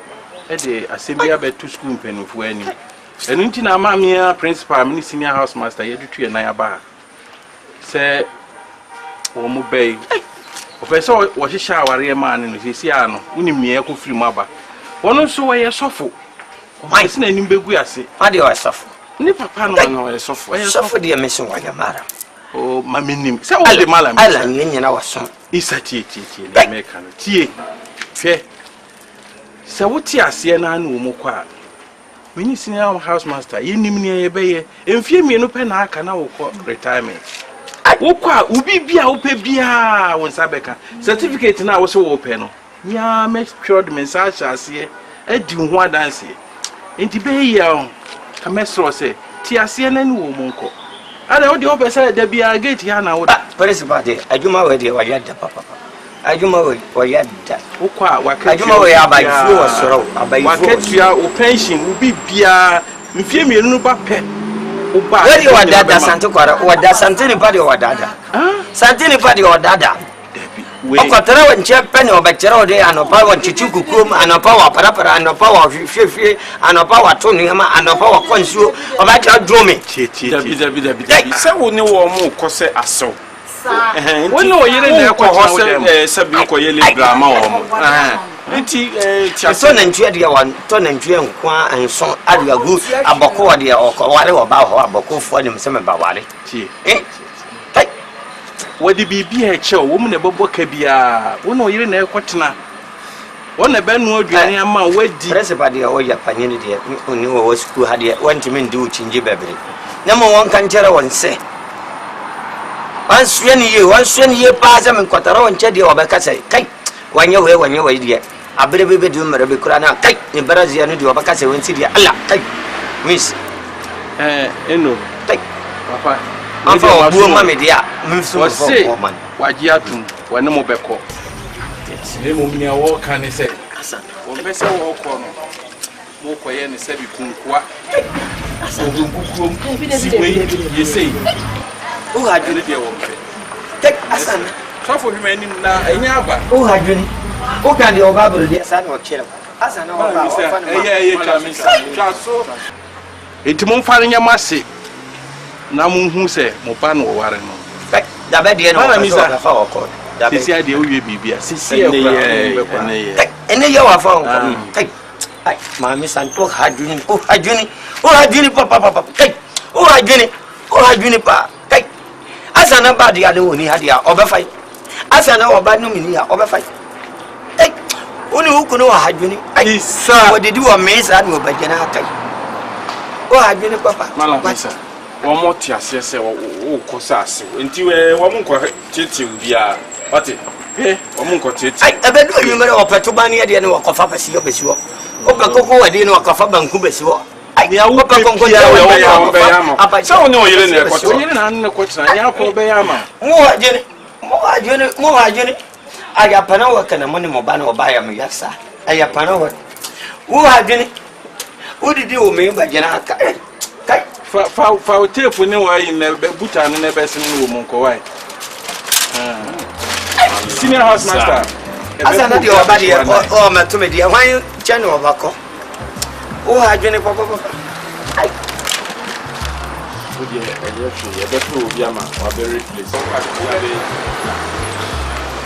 Eddie, I say, be a bed to school pen with when you. And until our mamma, principal, senior house master, you do 2 and I bar. say wo mu bay o pe so wo hihya aware ma ne no sisi ano unim ne ko firi maba wono so we sofo o se na nim begu ase ade o sofo ni papa no no we sofo de me so wa yamara o maminim se wo de malam ala nyina waso isa tie na me kan tie fe se wo tie ase na anu wo kwa when you senior house master yenim ne ye beye emfie mienu pe na aka na wo ko retirement wo kwa ubi bia wo pe bia won sabeka certificate na wo so wo pe no nya make sure the message ase edi ho adanse enti be ya o ka mesro se tie ase na ni wo monko ala wo de wo be say da bia gate ya na wo principal de adwuma we de wa yadda papa adwuma we wa yadda wo kwa wa ka adwuma we abayifu wo soro abayifu wa ka tua o pension ubi bia mfie mienu no ba pe wadi wadada sante kwara wada sante ni padi wadada sante ni padi wadada okotra wanche pene obachera ode anopa wanchichu kukum anopa wa parapara anopa wa fiefie anopa wa tonu ama anopa wa konsuo obacha drome dabi se wo ni wo mu kose aso woni wo yire na ko hose sabi ko yele drama wo mo nti so na ntue de wan to na ntue nkwa anson aduagu aboko de ware wo ba ho aboko fo ne mse me ba ware wadi bibi e che wo mu ne bobo ka bia woni wo yire na ekotena wona be nu aduane ama wadi principal de o ya panyene de oni wo school ha de wanti men du chinji bebre na mo won kan chere won se wan sueni ye pa za men kotara won che de wo be ka sai kai wanye we de abrebe du marabe kurana kai ni barazia no de wo be ka sai won ti de Allah kai miss eno kai papa afa obuo ma media mfso fo man waji atum wone mo beko ne mo mia wo kan ne se wo pese wo ko no mo ko ye ne se bi kunkuwa kunkuwa siwe yesei o hadwini de wo mfe tek asan sofo hwema nim na enya aba o hadwini o kan de o baburu de asan o kire asan o ba o fa no twa so etimo mfa nya mase na munhu se mo pa no ware no da be de no o fa o ko da be sisi ade o wie bibia sisi e kwa ene ye wa fa o ko kai ai mami san o hadwini papa kai o hadwini pa kai asana ba de ade woni ha de a obefai asana oba no mini ha obefai kai oni huku no hadwini ai sa wodedi wo mesa no obagena kai o hadwini papa mala misa wo mo ti asese wo ko sase enti we wo mo nko tete bia ate wo mo nko tete ai abedu yimere opeto ba ne de ne wo kofa pasi obesiwo obakoko wade ne wo kofa banku besiwo ya wo pe konko ya wo be ya ma so woni o yire ne ko yire na ne ko tira ya ko be ya ma mo hajene aya pana wa kana mo ne mo ba na oba ya me yasa aya pana wa wo hajene udidi o me ba jena kai fa tape ne wa yin na buta ne be sin wo mo ko wai senior house master asa na di oba di o ma to me di wan channel oba ko o hajene papa ai odi e be to obi ama wa be replace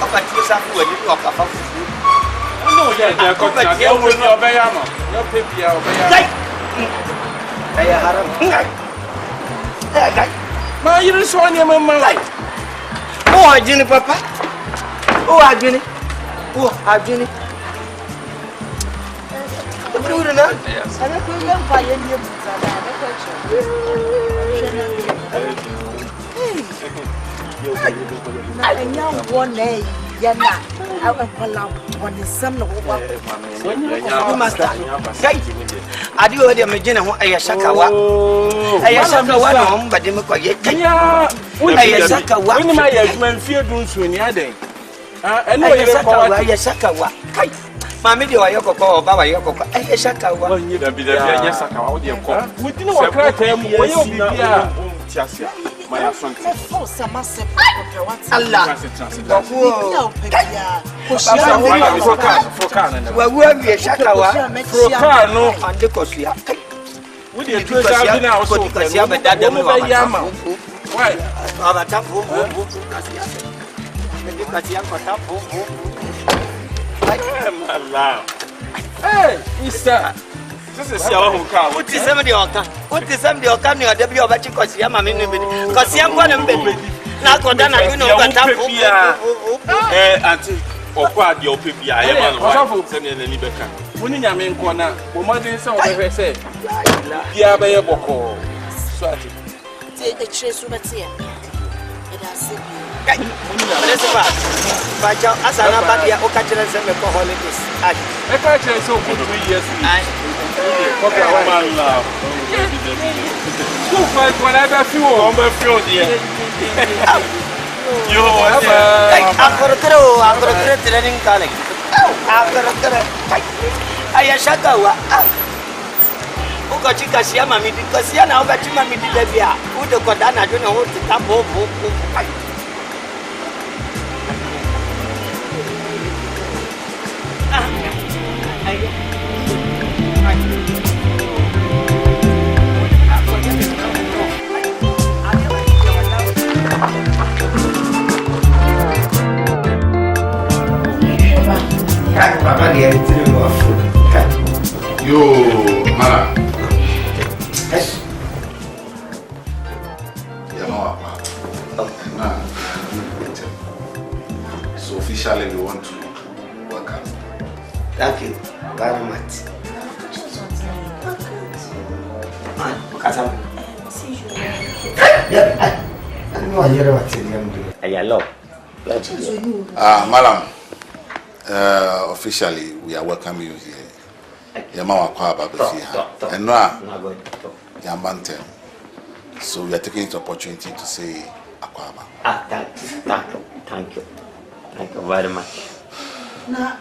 o ka ti sa fu wadi o ka fa fu no ya ko ta ya wo ni oba ya ma no pepi ya oba ya aya haram kai ma yiri so ni ma o hajene papa o hajene Bruno na ana ko yan fa yan ne buta da ko anya wone yana akwala wone sam na wo ba ko master kai adi o de me jina ho aya shakawa na on bade me kwaye kai aya shakawa woni ma ya juma mfie dun so ni aden eno yire ko wa aya shakawa kai mami de wa yokoko oba wa yokoko aya shakawa dabi anya sakawa o de ko witini wa krata mu wo yo bibia tiasia my front force ma se Allah Froka na wa wo bi shakawa Froka no ande kosia we dey 2000 na also kosia be dada me wa why Baba tapu bu kasia. Jadi kasia ko tapu bu. Allah. Hey, Mister. This is your home car. What is somebody oka? What is somebody oka ni oda bi oba chi kasia ma me nbe. Kasia kwa na mbe. Na ko da na you know ba tapu. Auntie, okwa de opebia ye ma no. Se ne ni beka. Woni nyame nko na, wo ma de se o be se. Bia be ye boko. So ati. Ti e chire su betia. E da se bi. Elizabeth, Baja, Asana Badia, Okachel, and for holidays. I can't say so for 3 years. Okay, man, love. Too far, whenever you on the field, dear. You I'm going to training college. I'm going to I shut out. Uko chika siama midi, because yana uka chima midi lebia. Udo kodana, you know, to tabo. Yo, Mara. Yes. So officially we want to welcome. Thank you very much. Madam, officially we are welcoming you here. Yamawa Kwaba Befiha. And now, Yambante. So we are taking this opportunity to say Akwaba. Thank you very much. Now,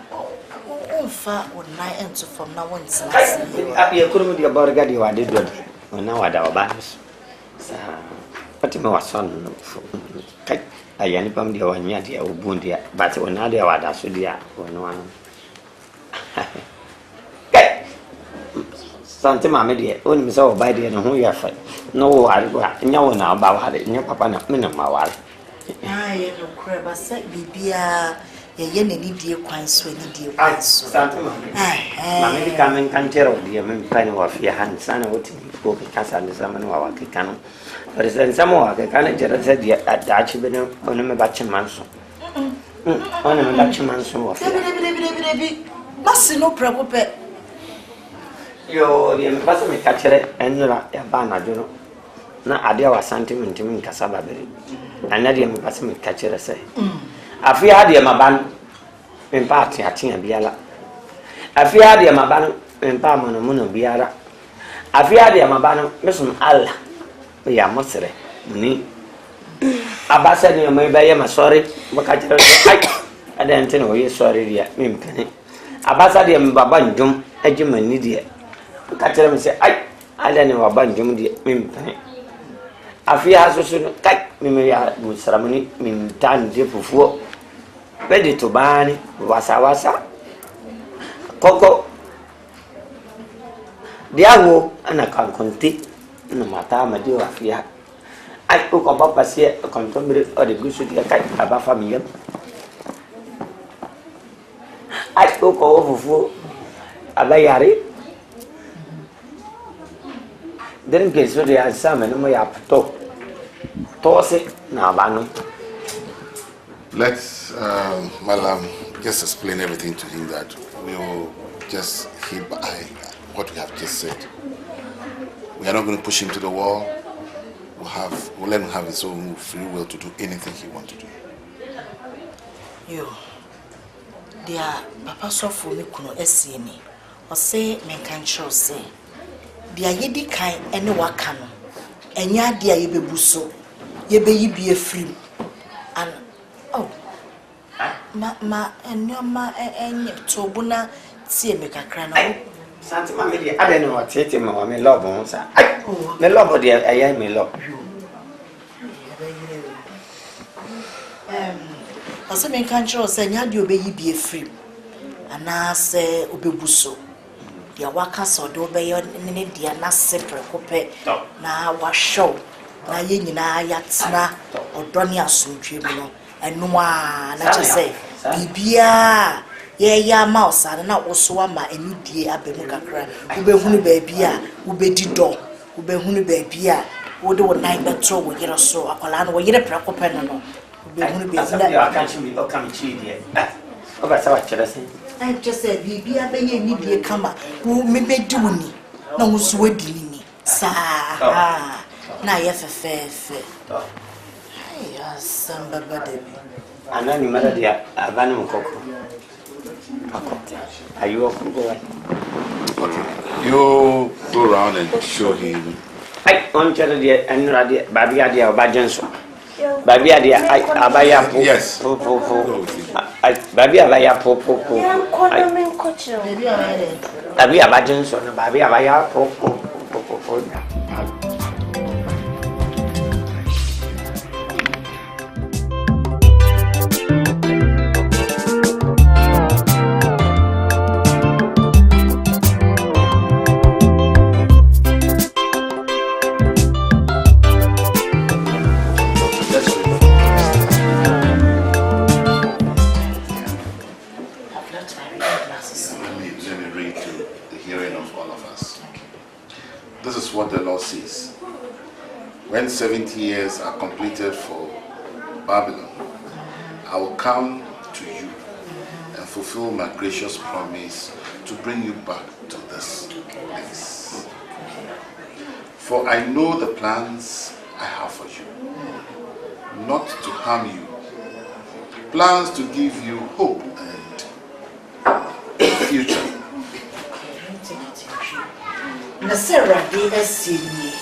far or night and so from now on. I couldn't be about God. You are did when now at our bands. But you was son. I am from the one yet, you wound here, but when I do what I should do, when one. Something, my dear, only so by the who you are. No, I go no now about it. Your papa, not minimum, my wife. I no crab, I said, Bibia. Ye need dear quine swing, dear. Mammy coming can tell the penny of your hands, and what go because I summon our canon. But it's in some work, I can't said yet at Dutch on a batch manson. On a batch manson of Must no problem. Yo, the ambassador catcher it and you're a banner, you know. Now, I dear was sentiment to me in Cassava, and not the ambassador catcher say. I fear had the maban in party at Tina Biala. I fear the maban in Palman Muno Biara. I fear the maban, Miss Allah. We are Mosre. Me. Abassan, you may buy my sorry, but I don't know you're sorry, yet, Mimpany. Abassa the Babandum, a German idiot. Catcher say, I don't know about Jum Mimpany. I fear has also cut me with ceremony, mean time before. Ready to ban wasa Coco. Diago and I can conti no matter my dear fear. I cook a papa here a contemporary or the goose with the kite about family. I cook over for a bayari. Then get so they are some and my up to toss it now, Bano. Let's, Malam, just explain everything to him that we will just heed by what we have just said. We are not going to push him to the wall. We'll let him have his own free will to do anything he wants to do. Yo, dear Papa saw for me kuno SCME or say men can show say, dear yedi kind any wakano, and ya dear ye be buso, ye be a free and oh, and your ma and tobuna see me cacrano. Santa Mamma, I don't know what it is, my love on, sir. Me love, dear, I am me love. Ose men kan chiro say nya de obeyi bie free ana se obebuso dia waka so de obeyi ne dia na sepre kope na wa show na ye nyina ya tena odoni asomtwe mu no eno a na che say bibia ye ya mouse na wo ama enidie abemu kakra ubehunu baabia ubedido ubehunu baabia wo de wo nan beto wo yere so akwala no wo yere prekope no ubehunu baabia ya kan chimi o kam chi die o ba sa wa chere se I just said bibia be ye nidie kama wo mebedi woni na wo so wadini ni sa na ye fefefe ya samba badebi anani mara dia abani mkoko are you okay? You go around and show him. I on chere dia anura dia babi adia obajenso babi adia abaya po yes po babi abaya po babi abajenso na babi abaya po what the law says. When 70 years are completed for Babylon, I will come to you and fulfill my gracious promise to bring you back to this place. For I know the plans I have for you, not to harm you, plans to give you hope and a future. Na Sarah de Esini,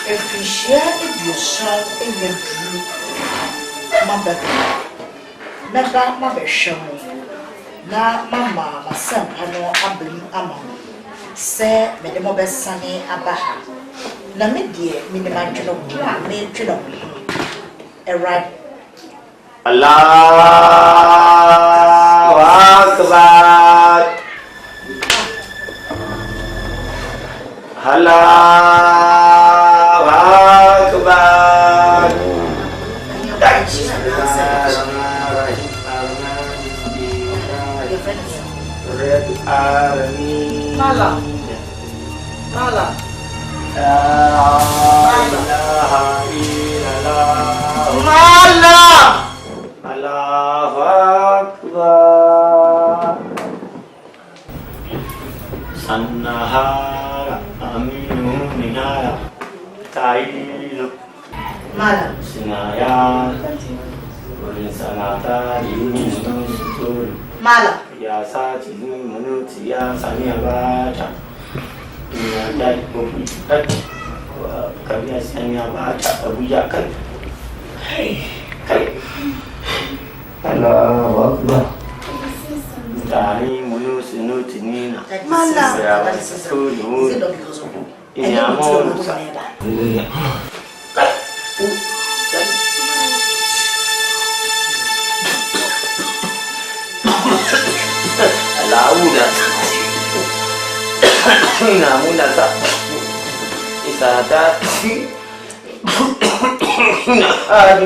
Efishia, Ebushan, Ebru, Mababa, Naba Mabesham, Na Mama, Masam, Hano, Ablim Amam, Se, Medemobe Sani, Abaha, Namidie, Minimanjuno, made Juno, Erad. Allahu Akbar. Allahu Akbar. Mala. Mala. Mala. Allahu Akbar. Sannahara aminu minaya tailu Mala. Sinaya Sanata Yunu Mala. Ya Sati Munuti Ya Sanyabata Ya Dai Kopi Kami Sanyabata Abujakan. Hey. Allahu Akbar. Tani munu sinuti nina. Mala. Ini amor. Lauda. Namun tak. Isadat.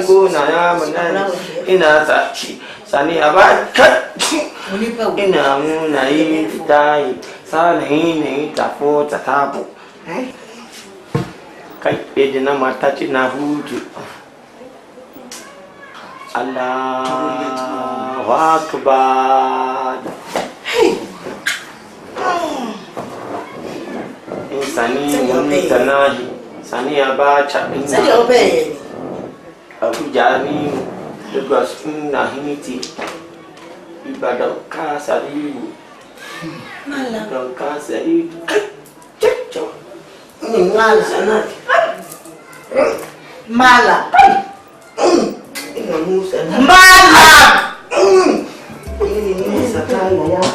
Aku naya mana ina sachi sani abakat ina munai dai sani ni tapo tatapo kai ejina mata china huju Allahu Akbar. Sani munitanahi sani abacha Sani obey. Aku jani tugas nahiti ibadah kasari Mala. kasari Mala. Mala. Mala. Ini sekali ya.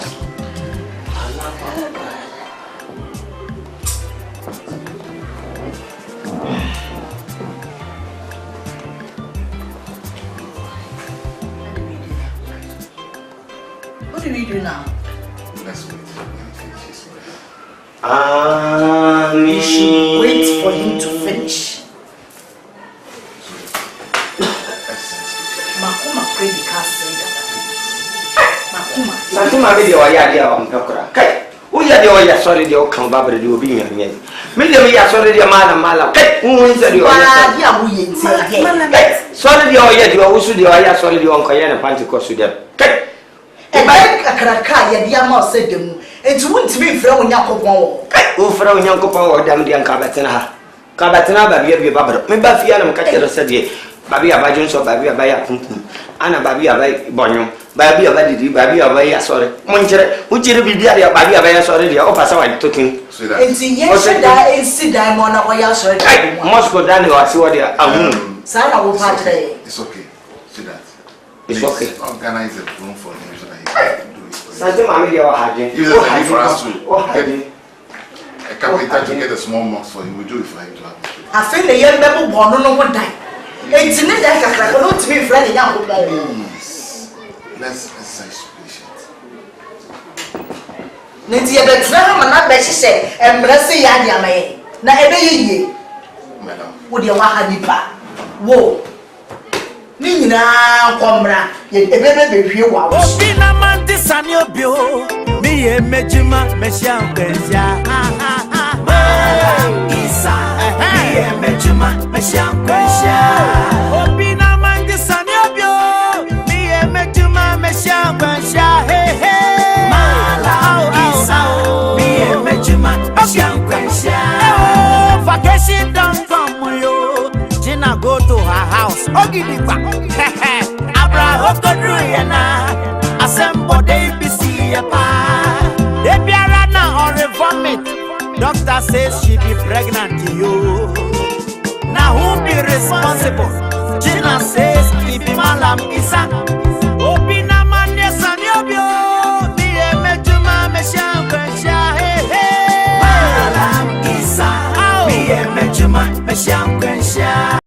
What do we do now? Let's wait. Amen. We should wait for him to finish. so ma be de o ya de o mpekora kai wo ya de o ya sorry de o kan babere de obi nyan nyan me de me ya sorry de mala kai wo nse de o ya dia wo ye nti sorry de o ya de o su de o ya sorry de o nko ya na Pentecost de kai e ba kakraka ya dia ma o se de mu enti wo ntimi mfra wo nyakopon wo wo fra wo nyankopon wo dam de anka betena ha ka betena ba bia babere me ba fia na me ka kere se de babi abajo so babi abaya kunkun ana babi abai bonyo babi abadidi babi abaya sorry monjere ujire bibia ya babi abaya sorry dia o pasa wa tokin enti ye sheda ensi diamond na wa ya sorry Moscow dani wa si wodi ahun sana wo pa tire it's okay see that it's okay organize a room for him so that he can do it Santi mami dia wa haje o haje for us to a carpenter to get a small box for him we do it for him to have afin le yembe bo bono no wo dai enti ne dai kakraka no ntimi mfra ne nyakopon let's exercise patience nti ye betra ha na be hye emre se ya dia mai na ebe yeye madam wo de wa ha nipa wo ni nyina komra ye ebe be hwie wa wo obi na mandi sani obio mi ye mejima mesia nkwensia isa mi ye mejima mesia nkwensia obi na mandi sani obio mi ye mejima mesia nkwensia hey hey mala isa mi ye mejima mesia nkwensia vacation don't come yo Gina go to her house ogidigba Abraham kodru yana assemble dey bisi pa dey biara na or vomit doctor says she be pregnant yo now who be responsible Gina say